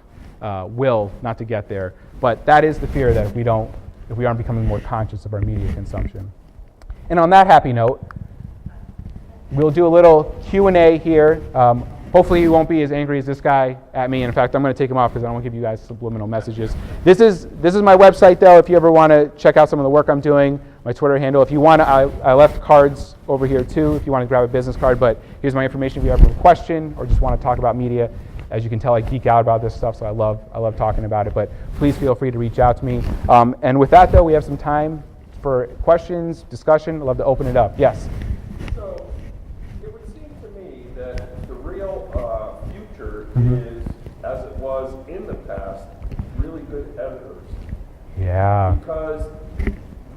will not to get there, but that is the fear that if we aren't becoming more conscious of our media consumption. And on that happy note, we'll do a little Q&A here. Hopefully he won't be as angry as this guy at me. In fact, I'm going to take him off because I don't want to give you guys subliminal messages. This is my website, though, if you ever want to check out some of the work I'm doing, my Twitter handle. If you want to, I left cards over here, too, if you want to grab a business card. But here's my information if you have a question or just want to talk about media. As you can tell, I geek out about this stuff, so I love talking about it. But please feel free to reach out to me. And with that, though, we have some time for questions, discussion. I'd love to open it up. Yes?
So it would seem to me that the real future is, as it was in the past, really good editors.
Yeah.
Because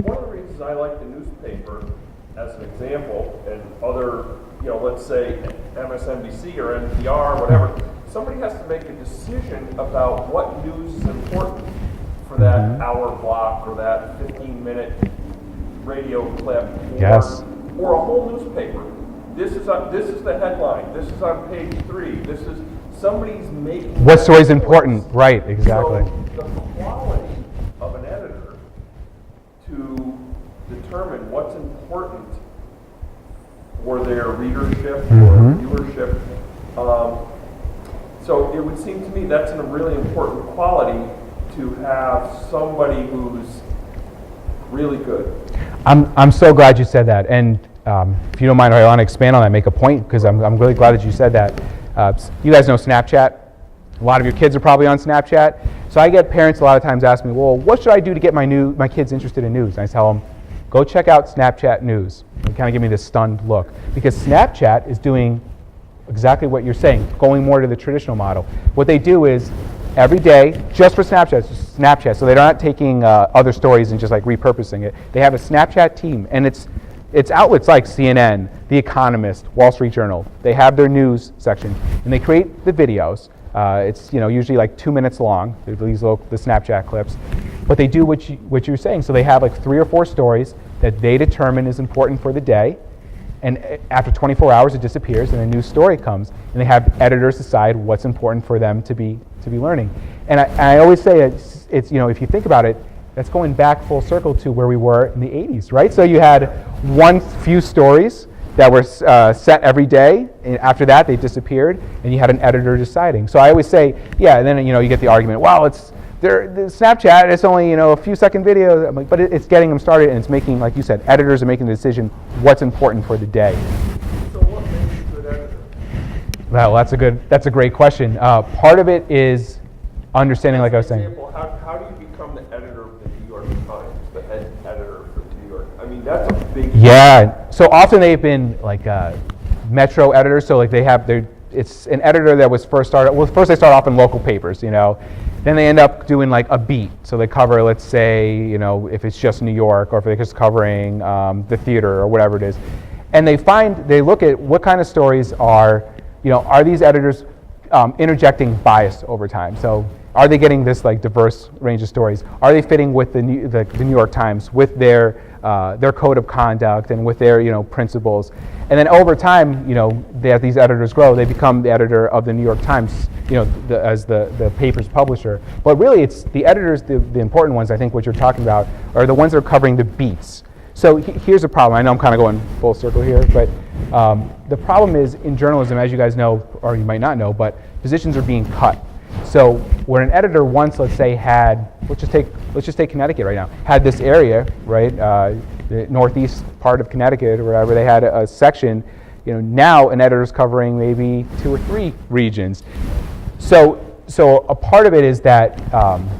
one of the reasons I like the newspaper, as an example, and other, let's say MSNBC or NPR, whatever, somebody has to make a decision about what news is important for that hour block or that 15-minute radio clip,
Yes.
or a whole newspaper. This is the headline. This is on page 3. This is somebody's making.
What
that
story is
choice.
important? Right, exactly.
So the quality of an editor to determine what's important for their readership or viewership. So it would seem to me that's a really important quality to have somebody who's really good.
I'm so glad you said that. And if you don't mind, I want to expand on that, make a point, because I'm really glad that you said that. You guys know Snapchat. A lot of your kids are probably on Snapchat. So I get parents a lot of times ask me, well, what should I do to get my kids interested in news? And I tell them, go check out Snapchat News. They kind of give me this stunned look. Because Snapchat is doing exactly what you're saying, going more to the traditional model. What they do is, every day, just for Snapchat, so they're not taking other stories and just like repurposing it. They have a Snapchat team, and it's outlets like CNN, The Economist, Wall Street Journal. They have their news section, and they create the videos. It's usually like 2 minutes long. The Snapchat clips, but they do what you're saying. So they have like 3 or 4 stories that they determine is important for the day, and after 24 hours it disappears, and a new story comes, and they have editors decide what's important for them to be learning. And I always say it's if you think about it, that's going back full circle to where we were in the 80s, right? So you had few stories that were set every day, and after that they disappeared, and you had an editor deciding. So I always say, yeah, and then you get the argument, well, the Snapchat, it's only a few second videos. I'm like, but it's getting them started, and it's making, like you said, editors are making the decision what's important for the day.
So what makes a good editor?
Well, that's a great question. Part of it is understanding, like I was saying.
For example, how do you become the editor of the New York Times, the head editor for the New York? I mean, that's a big.
Yeah. So often they've been like metro editors. So like it's an editor that was first started. Well, first they start off in local papers, Then they end up doing like a beat. So they cover, let's say, if it's just New York, or if they're just covering the theater or whatever it is. And they look at what kind of stories are these editors interjecting bias over time? So are they getting this like diverse range of stories? Are they fitting with the New York Times, with their code of conduct and with their principles? And then over time, as these editors grow, they become the editor of the New York Times, as the paper's publisher. But really, it's the editors, the important ones. I think what you're talking about are the ones that are covering the beats. So here's a problem. I know I'm kind of going full circle here, but the problem is in journalism, as you guys know, or you might not know, but positions are being cut. So where an editor once, let's say, had, let's just take Connecticut right now, had this area, right, the northeast part of Connecticut or wherever, they had a section. Now an editor's covering maybe 2 or 3 regions. So a part of it is that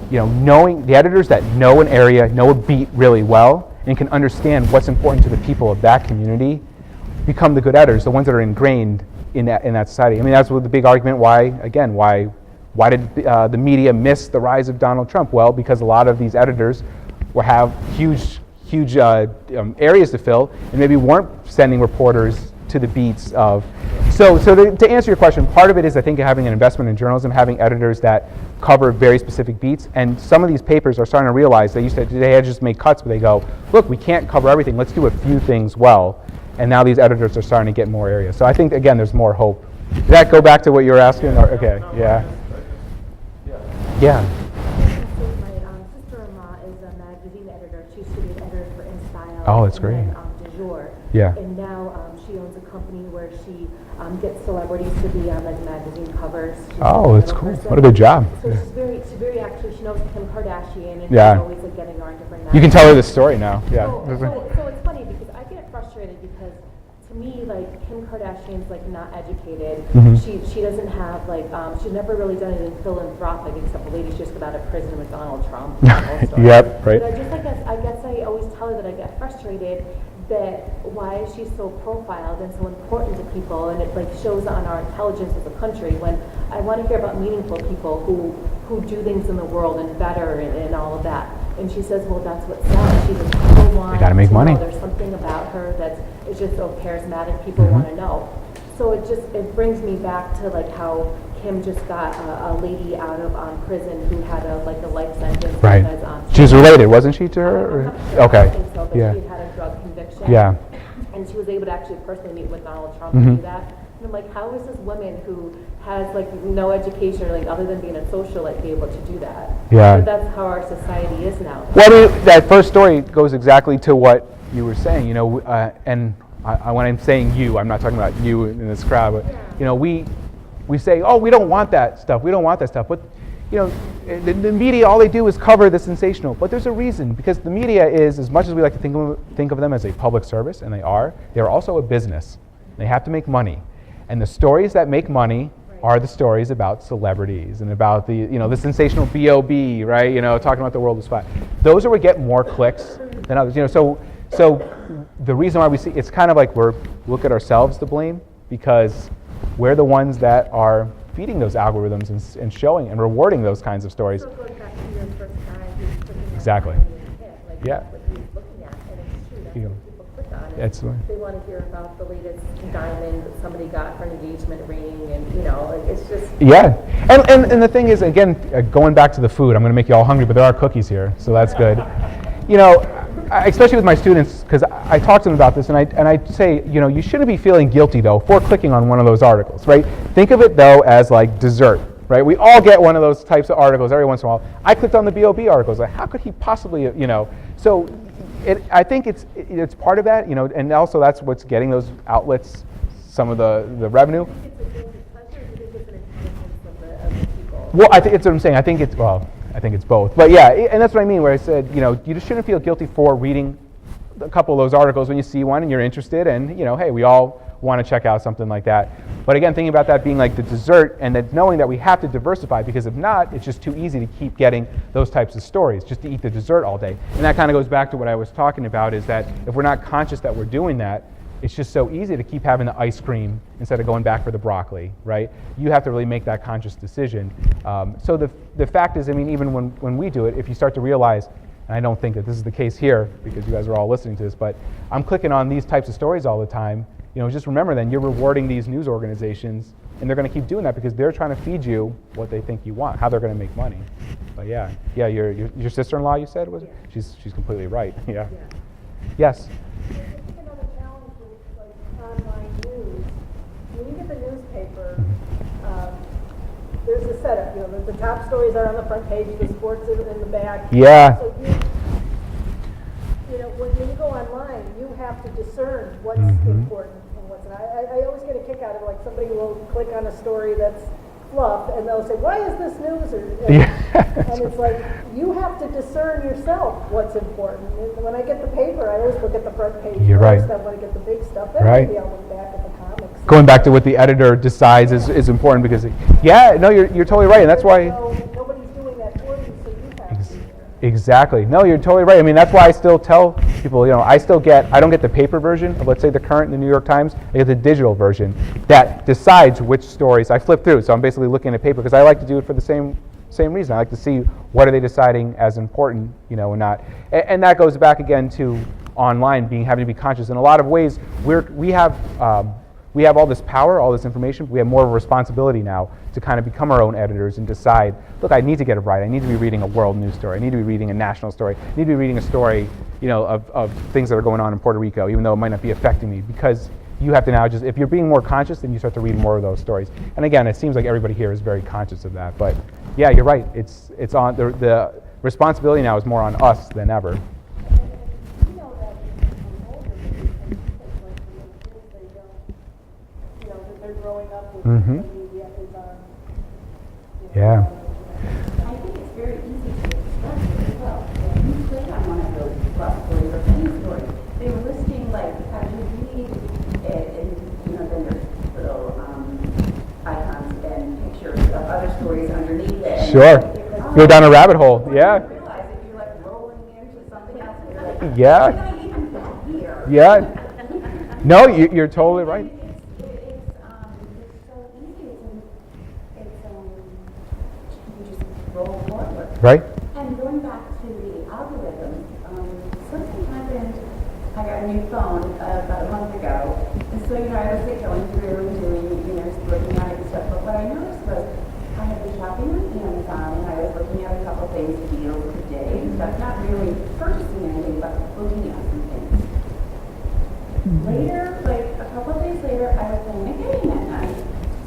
knowing the editors that know an area, know a beat really well, and can understand what's important to the people of that community, become the good editors, the ones that are ingrained in that society. I mean, that's the big argument why did the media miss the rise of Donald Trump? Well, because a lot of these editors have huge areas to fill, and maybe weren't sending reporters to the beats of. So to answer your question, part of it is, I think, having an investment in journalism, having editors that cover very specific beats. And some of these papers are starting to realize they had just make cuts, but they go, look, we can't cover everything. Let's do a few things well. And now these editors are starting to get more areas. So I think, again, there's more hope. Did that go back to what you were asking? Or, okay, yeah. Yeah.
My sister-in-law is a magazine editor. She used to be an editor for InStyle.
Oh, that's great.
Did jour.
Yeah.
And now she owns a company where she gets celebrities to be on like magazine covers. She's
Oh,
a
that's
little
cool.
person.
What a good job.
So she's very actually, she knows Kim Kardashian, and
Yeah.
she's always like getting her on different
You can
magazines.
tell her this story now. Yeah.
So it's funny because I get frustrated because to me, like Kim Kardashian's like not educated.
Mhm.
She doesn't have like she's never really done anything philanthropic except the lady she just got out of prison with Donald Trump. that whole story.
Yep, right.
But I guess I always tell her that I get frustrated that why is she so profiled and so important to people, and it like shows on our intelligence as a country when I want to hear about meaningful people who do things in the world and better and all of that. And she says, well, that's what sells. She says, people want
gotta make
to
money.
know. There's something about her that's is just so charismatic. People
Mm-hmm.
want to know. So it brings me back to like how Kim just got a lady out of prison who had a life sentence.
Right.
Because,
She's related, wasn't she, to her?
I'm
or-
not sure. I
Okay.
don't think so, but
Yeah.
she had a drug conviction.
Yeah.
And she was able to actually personally meet with Donald Trump
Mhm.
and do that. And I'm like, how is this woman who has like no education, like other than being a socialite, be able to do that?
Yeah.
But that's how our society is now.
Well, I mean, that first story goes exactly to what you were saying, you know, and when I'm saying you, I'm not talking about you in this crowd, but, you know, we say, oh, we don't want that stuff, but, you know, the media, all they do is cover the sensational, but there's a reason, because the media is, as much as we like to think of them as a public service, and they're also a business. They have to make money, and the stories that make money are the stories about celebrities and about the sensational B.O.B., right? You know, talking about the world of spy. Those are what get more clicks than others. You know, so the reason why we see it's kind of like we look at ourselves to blame because we're the ones that are feeding those algorithms and showing and rewarding those kinds of stories.
So it goes back to your first time, he was clicking on
Exactly.
Diamond and Hit, like
Yeah.
that's what he was looking at, and it's true, that's
Yeah.
what people click on. And
That's right.
They want to hear about the latest diamond that somebody got for an engagement ring, and you know, like, it's just.
Yeah, and the thing is, again, going back to the food, I'm going to make you all hungry, but there are cookies here, so that's good. You know, especially with my students, because I talk to them about this, and I say, you know, you shouldn't be feeling guilty though for clicking on one of those articles, right? Think of it though as like dessert, right? We all get one of those types of articles every once in a while. I clicked on the B.O.B. articles. Like, how could he possibly, you know? So, I think it's part of that, you know, and also that's what's getting those outlets some of the revenue.
It's a guilty pleasure, or do you think it's an intelligence of the people?
Well, I think it's what I'm saying. I think it's both. But yeah, and that's what I mean. Where I said, you know, you just shouldn't feel guilty for reading a couple of those articles when you see one and you're interested, and you know, hey, we all want to check out something like that. But again, thinking about that being like the dessert, and that knowing that we have to diversify, because if not, it's just too easy to keep getting those types of stories, just to eat the dessert all day. And that kind of goes back to what I was talking about, is that if we're not conscious that we're doing that, it's just so easy to keep having the ice cream instead of going back for the broccoli, right? You have to really make that conscious decision. So the fact is, I mean, even when we do it, if you start to realize, and I don't think that this is the case here because you guys are all listening to this, but I'm clicking on these types of stories all the time, you know, just remember then you're rewarding these news organizations, and they're going to keep doing that because they're trying to feed you what they think you want, how they're going to make money. But yeah, your sister-in-law, you said, was it? She's completely right. Yeah. Yes.
I think another challenge with like online news, when you get the newspaper, there's a setup, you know, the top stories are on the front page, the sports are in the back.
Yeah.
So you know, when you go online, you have to discern what's important and what's not. I always get a kick out of like somebody will click on a story that's fluff and they'll say, why is this news? And it's like, you have to discern yourself what's important. And when I get the paper, I always look at the front page
You're
first.
right.
I want to get the big stuff. Then
Right.
maybe I'll look back at the comics.
Going back to what the editor decides is important because, yeah, no, you're totally right, and that's why.
Nobody's doing that for you, so you have to.
Exactly. No, you're totally right. I mean, that's why I still tell people, you know, I don't get the paper version of, let's say, the current in the New York Times. I get the digital version that decides which stories I flip through. So I'm basically looking at paper because I like to do it for the same reason. I like to see what are they deciding as important, you know, and not. And that goes back again to online having to be conscious. In a lot of ways, we have all this power, all this information. But we have more of a responsibility now to kind of become our own editors and decide, look, I need to get it right. I need to be reading a world news story. I need to be reading a national story. I need to be reading a story, you know, of things that are going on in Puerto Rico, even though it might not be affecting me, because you have to now just, if you're being more conscious, then you start to read more of those stories. And again, it seems like everybody here is very conscious of that. But yeah, you're right. It's on the responsibility now is more on us than ever.
You know that from older, growing up with
Mhm.
somebody that is on,
Yeah.
I think it's very easy to express it as well. When you click on one of those love stories or any story, they were listing like, as you read it, and then there's little icons and pictures of other stories underneath it. And
Sure.
oh,
Go down a rabbit hole.
when
Yeah.
you realize that you're like rolling into something else, and you're like,
Yeah.
how did I even get here?
Yeah. No, you're totally right.
It's so easy. You just roll forward.
Right?
And going back to the algorithms, something happened. I got a new phone about a month ago, and so I was like going through and doing, looking at it and stuff. But what I noticed was I had been shopping on Amazon, and I was looking at a couple things, deals today and stuff, not really purchasing anything, but looking at some things. Later, like a couple of days later, I was playing a game at night.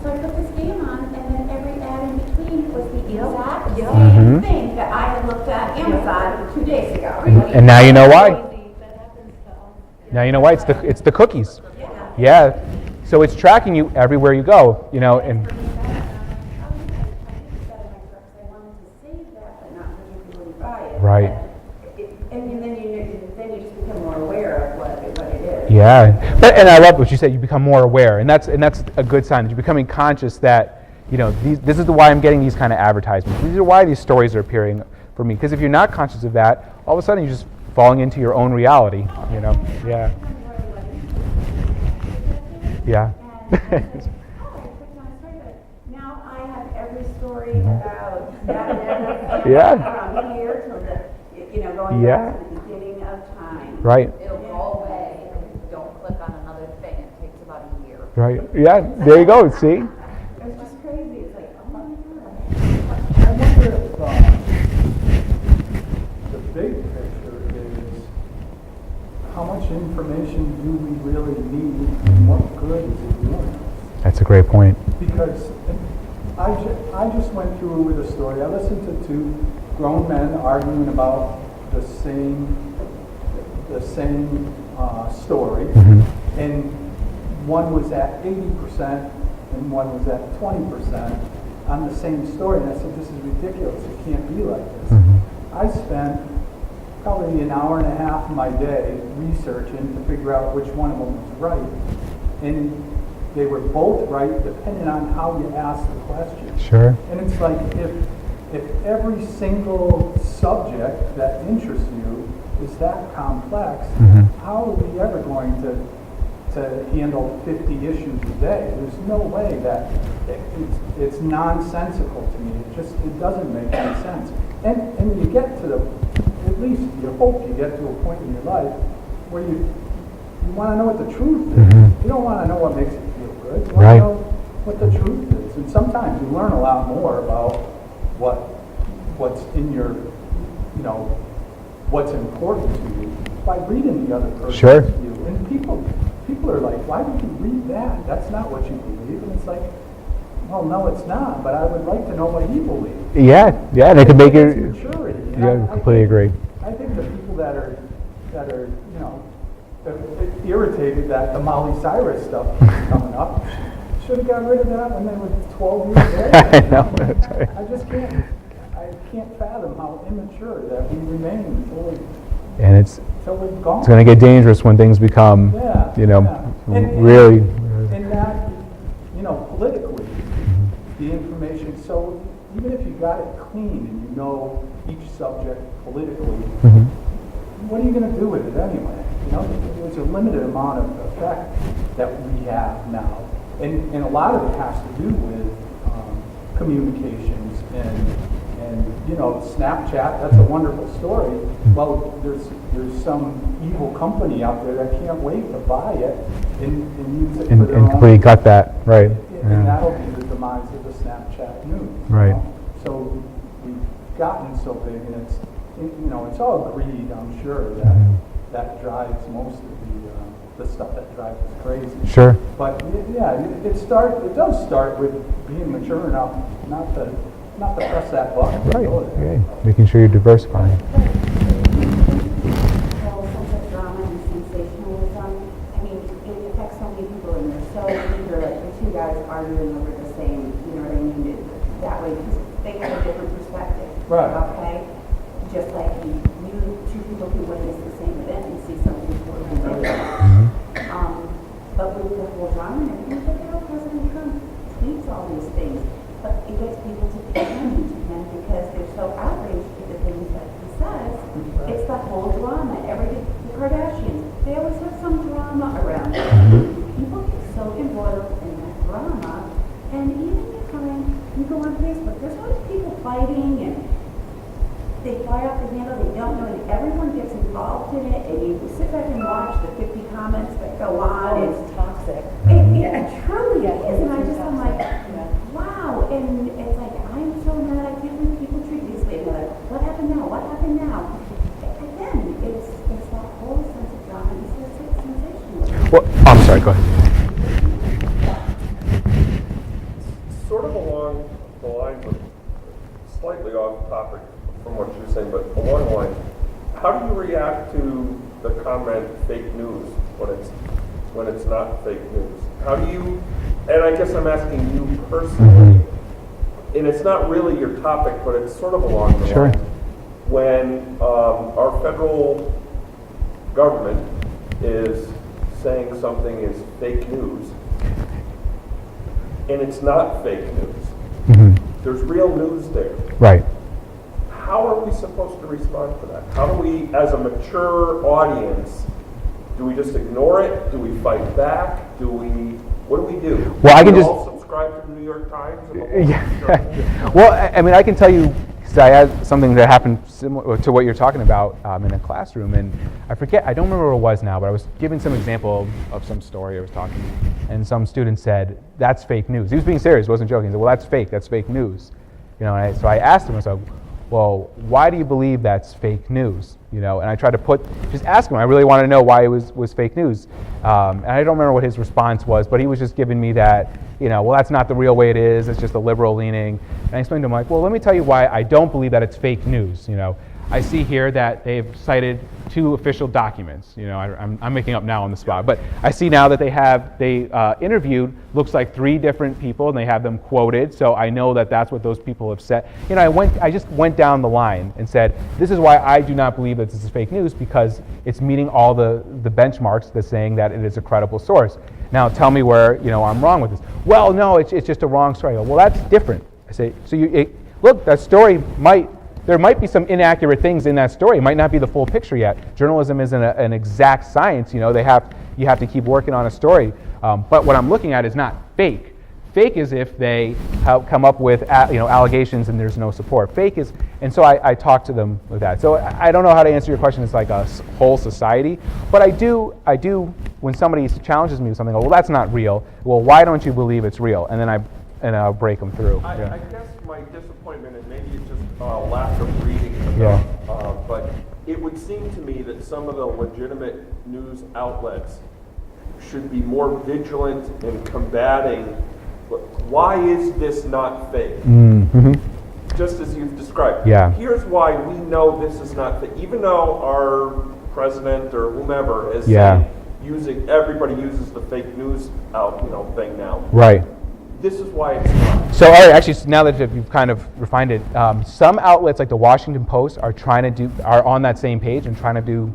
So I put this game on, and then every ad in between was the exact same
Mhm.
thing that I had looked at Amazon 2 days ago.
And now you know why.
That happens to all.
Now you know why. It's the cookies. Yeah. So it's tracking you everywhere you go. And
I wanted to save that, but not particularly buy it.
Right.
And then you just become more aware of what it is.
yeah. And I love what you said. You become more aware, and that's a good sign that you're becoming conscious that this is why I'm getting these kind of advertisements. These are why these stories are appearing for me. Because if you're not conscious of that, all of a sudden you're just falling into your own reality. Yeah. Yeah.
Now I have every story about that.
Yeah.
From here till going
Yeah.
back to the beginning of time.
Right.
It'll go away if you don't click on another thing. It takes about a year.
Right. Yeah. There you go. See.
It was just crazy. It's like, oh my God.
I wonder if the big picture is how much information do we really need and what good is it doing us?
That's a great point.
Because I just went through with a story. I listened to two grown men arguing about the same story,
Mhm.
and one was at 80% and one was at 20% on the same story. And I said, this is ridiculous. It can't be like this.
Mhm.
I spent probably an hour and a half of my day researching to figure out which one of them was right. And they were both right depending on how you ask the question.
Sure.
And it's like if every single subject that interests you is that complex,
Mhm.
how are we ever going to handle 50 issues a day? There's no way that it's nonsensical to me. It doesn't make any sense. And you get to at least you hope you get to a point in your life where you want to know what the truth is.
Mhm.
You don't want to know what makes you feel good. You want
Right.
to know what the truth is. And sometimes you learn a lot more about what's in your, what's important to you by reading the other person's
Sure.
view. And people are like, why would you read that? That's not what you believe. And it's like, well, no, it's not. But I would like to know what he believes.
Yeah. Yeah. They can make
It's
it.
maturity. And
Yeah. Completely agree.
I think the people that are irritated that the Molly Cyrus stuff keeps coming up should have got rid of that when they were 12 years old.
I know. That's right.
I just can't fathom how immature that we remain
And it's
until we've gone.
going to get dangerous when things become,
Yeah, yeah. And-
really.
And that, politically, the information, so even if you got it clean and you know each subject politically,
Mhm.
what are you going to do with it anyway? There's a limited amount of effect that we have now. And a lot of it has to do with communications and Snapchat. That's a wonderful story. Well, there's some evil company out there that can't wait to buy it and use it for
And
their own.
completely got that. Right.
And
Yeah.
that'll be the demise of the Snapchat news.
Right.
So we've gotten so big, and it's all greed, I'm sure, that
Mhm.
that drives most of the stuff that drives us crazy.
Sure.
But yeah, it does start with being mature enough not to press that button.
Right.
Go there.
Okay. Making sure you're diversifying.
Whole sense of drama and sensationalism. I mean, it affects so many people, and they're so eager. Like the two guys in it, and you sit back and watch the 50 comments that go on.
It's toxic.
It truly is, and I'm like,
Yeah.
wow, and it's like, I'm so mad, I can't believe people treat me this way. They're like, what happened now? What happened now? Again, it's that whole sense of drama, it's sensational.
Well, I'm sorry, go ahead.
Sort of along the lines of, slightly off topic from what you're saying, but along the lines, how do you react to the comment fake news when it's not fake news? How do you, and I guess I'm asking you personally, and it's not really your topic, but it's sort of along the
Sure.
lines. When our federal government is saying something is fake news, and it's not fake news. There's real news there.
Right.
How are we supposed to respond to that? How do we, as a mature audience, do we just ignore it? Do we fight back? What do we do?
Well, I can
Do we
just-
all subscribe to the New York Times? And the whole
Yeah. Well, I mean, I can tell you, because I had something that happened similar to what you're talking about in a classroom, and I forget, I don't remember what it was now, but I was giving some example of some story I was talking, and some student said, "That's fake news." He was being serious, wasn't joking. He said, "Well, that's fake news." You know, and so I asked him, I said, "Well, why do you believe that's fake news?" You know, and I tried to just ask him. I really wanted to know why it was fake news, and I don't remember what his response was, but he was just giving me that, you know, well, that's not the real way it is. It's just a liberal leaning. And I explained to him, like, well, let me tell you why I don't believe that it's fake news. You know, I see here that they've cited 2 official documents. You know, I'm making up now on the spot, but I see now that they interviewed, looks like 3 different people, and they have them quoted. So I know that that's what those people have said. You know, I just went down the line and said, this is why I do not believe that this is fake news, because it's meeting all the benchmarks that's saying that it is a credible source. Now tell me where, you know, I'm wrong with this. Well, no, it's just a wrong story. I go, well, that's different. I say, so look, that story there might be some inaccurate things in that story. It might not be the full picture yet. Journalism isn't an exact science. You know, you have to keep working on a story. But what I'm looking at is not fake. Fake is if they come up with allegations and there's no support. Fake is, and so I talk to them with that. So I don't know how to answer your question. It's like a whole society, but I do. When somebody challenges me with something, well, that's not real. Well, why don't you believe it's real? And then I'll break them through.
I
Yeah.
guess my disappointment, and maybe it's just lack of reading
Yeah.
enough, but it would seem to me that some of the legitimate news outlets should be more vigilant in combating, why is this not fake?
Mm-hmm.
Just as you've described.
Yeah.
Here's why we know this is not fake. Even though our president or whomever is
Yeah.
saying everybody uses the fake news thing now.
Right.
This is why it's not.
So, all right, actually, now that you've kind of refined it, some outlets like the Washington Post are on that same page and trying to do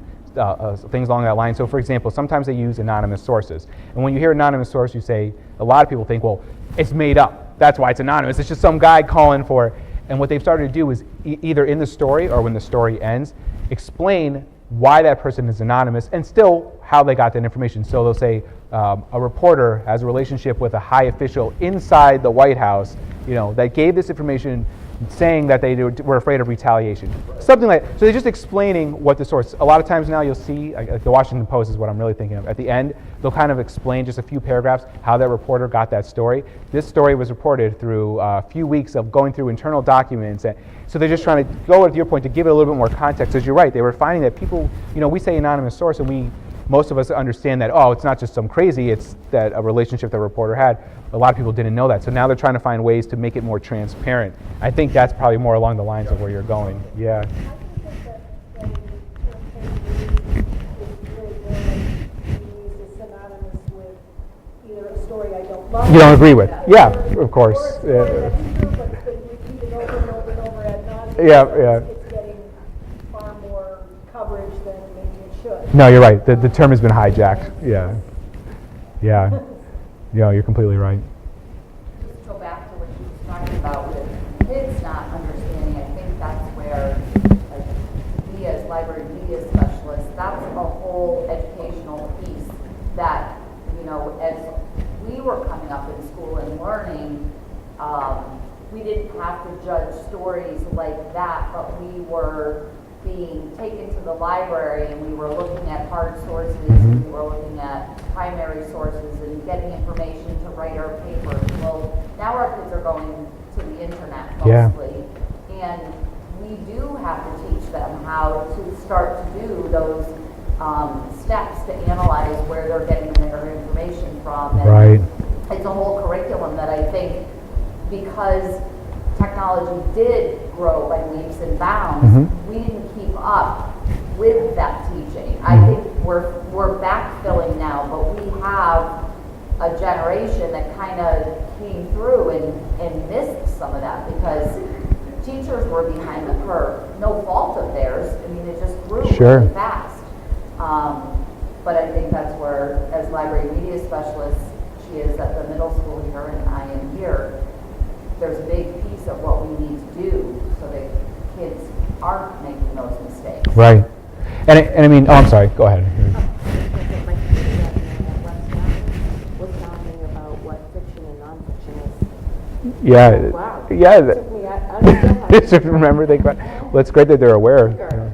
things along that line. So, for example, sometimes they use anonymous sources. And when you hear anonymous source, you say, a lot of people think, well, it's made up. That's why it's anonymous. It's just some guy calling for, and what they've started to do is either in the story or when the story ends, explain why that person is anonymous and still how they got that information. So they'll say a reporter has a relationship with a high official inside the White House, that gave this information saying that they were afraid of retaliation. Something like that. So they're just explaining what the source. A lot of times now you'll see, like the Washington Post is what I'm really thinking of. At the end, they'll kind of explain just a few paragraphs how that reporter got that story. This story was reported through a few weeks of going through internal documents. So they're just trying to go, to your point, to give it a little bit more context. Because you're right, they were finding that people, we say anonymous source, and most of us understand that, it's not just some crazy, it's that a relationship the reporter had. A lot of people didn't know that. So now they're trying to find ways to make it more transparent. I think that's probably more along the lines of where you're going. Yeah.
I think that is really good to use as synonymous with either a story I don't love.
You don't agree with? Yeah,
or-
of course.
Or a story that is true, but it's been repeated over and over and over ad nauseam.
Yeah,
so
yeah.
It's getting far more coverage than maybe it should.
No, you're right. The term has been hijacked. Yeah. Yeah. Yeah, you're completely right.
Just to go back to what you were talking about with kids not understanding, I think that's where, like, we as library media specialists, that's a whole educational piece that, as we were coming up in school and learning, we didn't have to judge stories like that, but we were being taken to the library and we were looking at hard sources, and we were looking at primary sources and getting information to write our papers. Well, now our kids are going to the internet
Yeah.
mostly, and we do have to teach them how to start to do those steps to analyze where they're getting their information from. And
Right.
it's a whole curriculum that I think, because technology did grow by leaps and bounds, we didn't keep up with that teaching. I think we're backfilling now, but we have a generation that kind of came through and missed some of that because teachers were behind the curve. No fault of theirs. I mean, it just grew
Sure.
really fast. But I think that's where, as library media specialist, she is at the middle school here and I am here, there's a big piece of what we need to do so that kids aren't making those mistakes.
Right. And I mean, oh, I'm sorry. Go ahead.
My computer was telling me about what fiction and nonfiction is.
Yeah.
Wow.
Yeah.
It took me, I understand how
Just remember, well, it's great that they're aware. You know.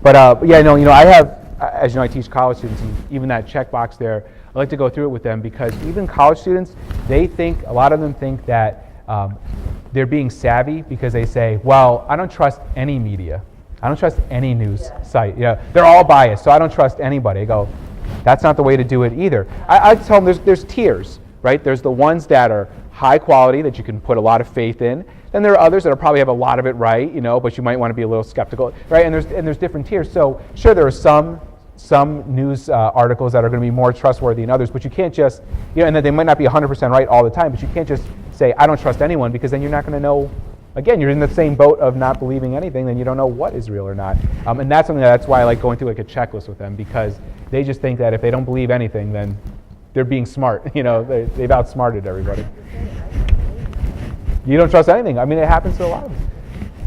But yeah, no, I have, as you know, I teach college students, and even that checkbox there, I like to go through it with them because even college students, a lot of them think that they're being savvy because they say, well, I don't trust any media. I don't trust any news site. They're all biased, so I don't trust anybody. I go, that's not the way to do it either. I tell them there's tiers, right? There's the ones that are high quality that you can put a lot of faith in. Then there are others that probably have a lot of it right, but you might want to be a little skeptical, right? And there's different tiers. So sure, there are some news articles that are going to be more trustworthy than others, but you can't just, and that they might not be 100% right all the time, but you can't just say, I don't trust anyone, because then you're not going to know. Again, you're in the same boat of not believing anything, then you don't know what is real or not. And that's why I like going through like a checklist with them, because they just think that if they don't believe anything, then they're being smart. They've outsmarted everybody. You don't trust anything. I mean, it happens to a lot of us.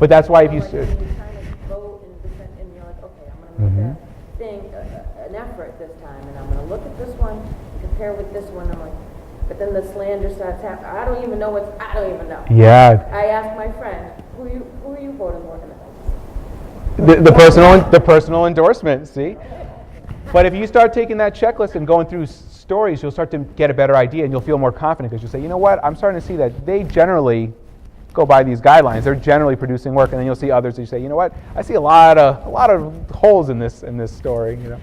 But that's why if you...
When you're trying to vote and you're like, okay, I'm going to make a thing, an effort this time, and I'm going to look at this one, compare with this one, I'm like, but then the slander starts happening. I don't even know.
Yeah.
I asked my friend, who are you voting for?
The personal endorsement, see? But if you start taking that checklist and going through stories, you'll start to get a better idea and you'll feel more confident because you'll say, you know what, I'm starting to see that they generally go by these guidelines. They're generally producing work, and then you'll see others that you say, you know what, I see a lot of holes in this story.
To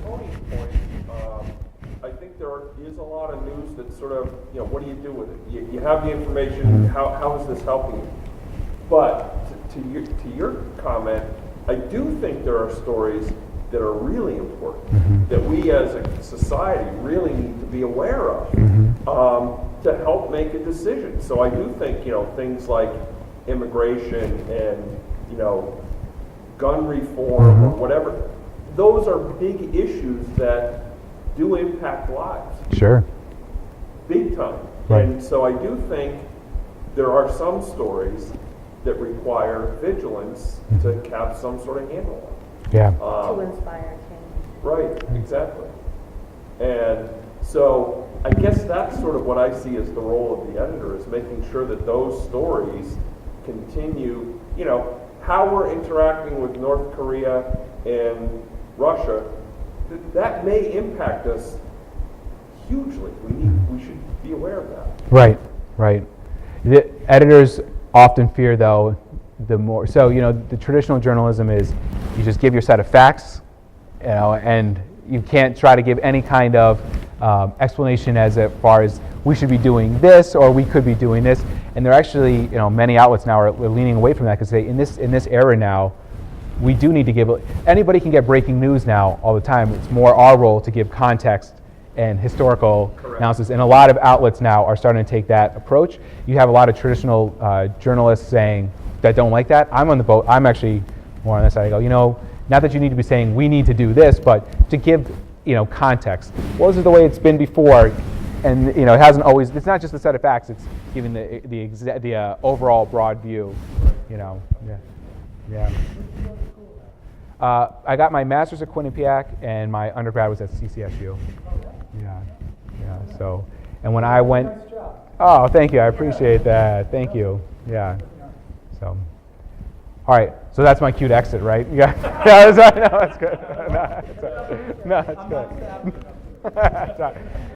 Tony's point, I think there is a lot of news that sort of, what do you do with it? You have the information, how is this helping you? But to your comment, I do think there are stories that are really important, that we as a society really need to be aware of to help make a decision. So I do think, things like immigration and, gun reform or whatever, those are big issues that do impact lives.
Sure.
Big time.
Right.
And so I do think there are some stories that require vigilance to have some sort of handle on.
Yeah.
To inspire change.
Right, exactly. And so I guess that's sort of what I see as the role of the editor, is making sure that those stories continue, how we're interacting with North Korea and Russia, that may impact us hugely. We should be aware of that.
Right. The editors often fear, though, the traditional journalism is you just give your set of facts, and you can't try to give any kind of explanation as far as we should be doing this or we could be doing this. And they're actually, many outlets now are leaning away from that because in this era now, we do need to give. Anybody can get breaking news now all the time. It's more our role to give context and historical analysis. And a lot of outlets now are starting to take that approach. You have a lot of traditional journalists saying that don't like that. I'm on the boat. I'm actually more on this side. I go, not that you need to be saying we need to do this, but to give, context. Well, this is the way it's been before, and it hasn't always. It's not just a set of facts. It's giving the overall broad view. Yeah. I got my master's at Quinnipiac, and my undergrad was at CCSU. Yeah. So, and when I went,
Nice job.
oh, thank you. I appreciate that. Thank you. Yeah. So, All right, so that's my cue to exit, right? Yeah, yeah, that's right. No, that's good. No, that's good. No, that's good. That's all right.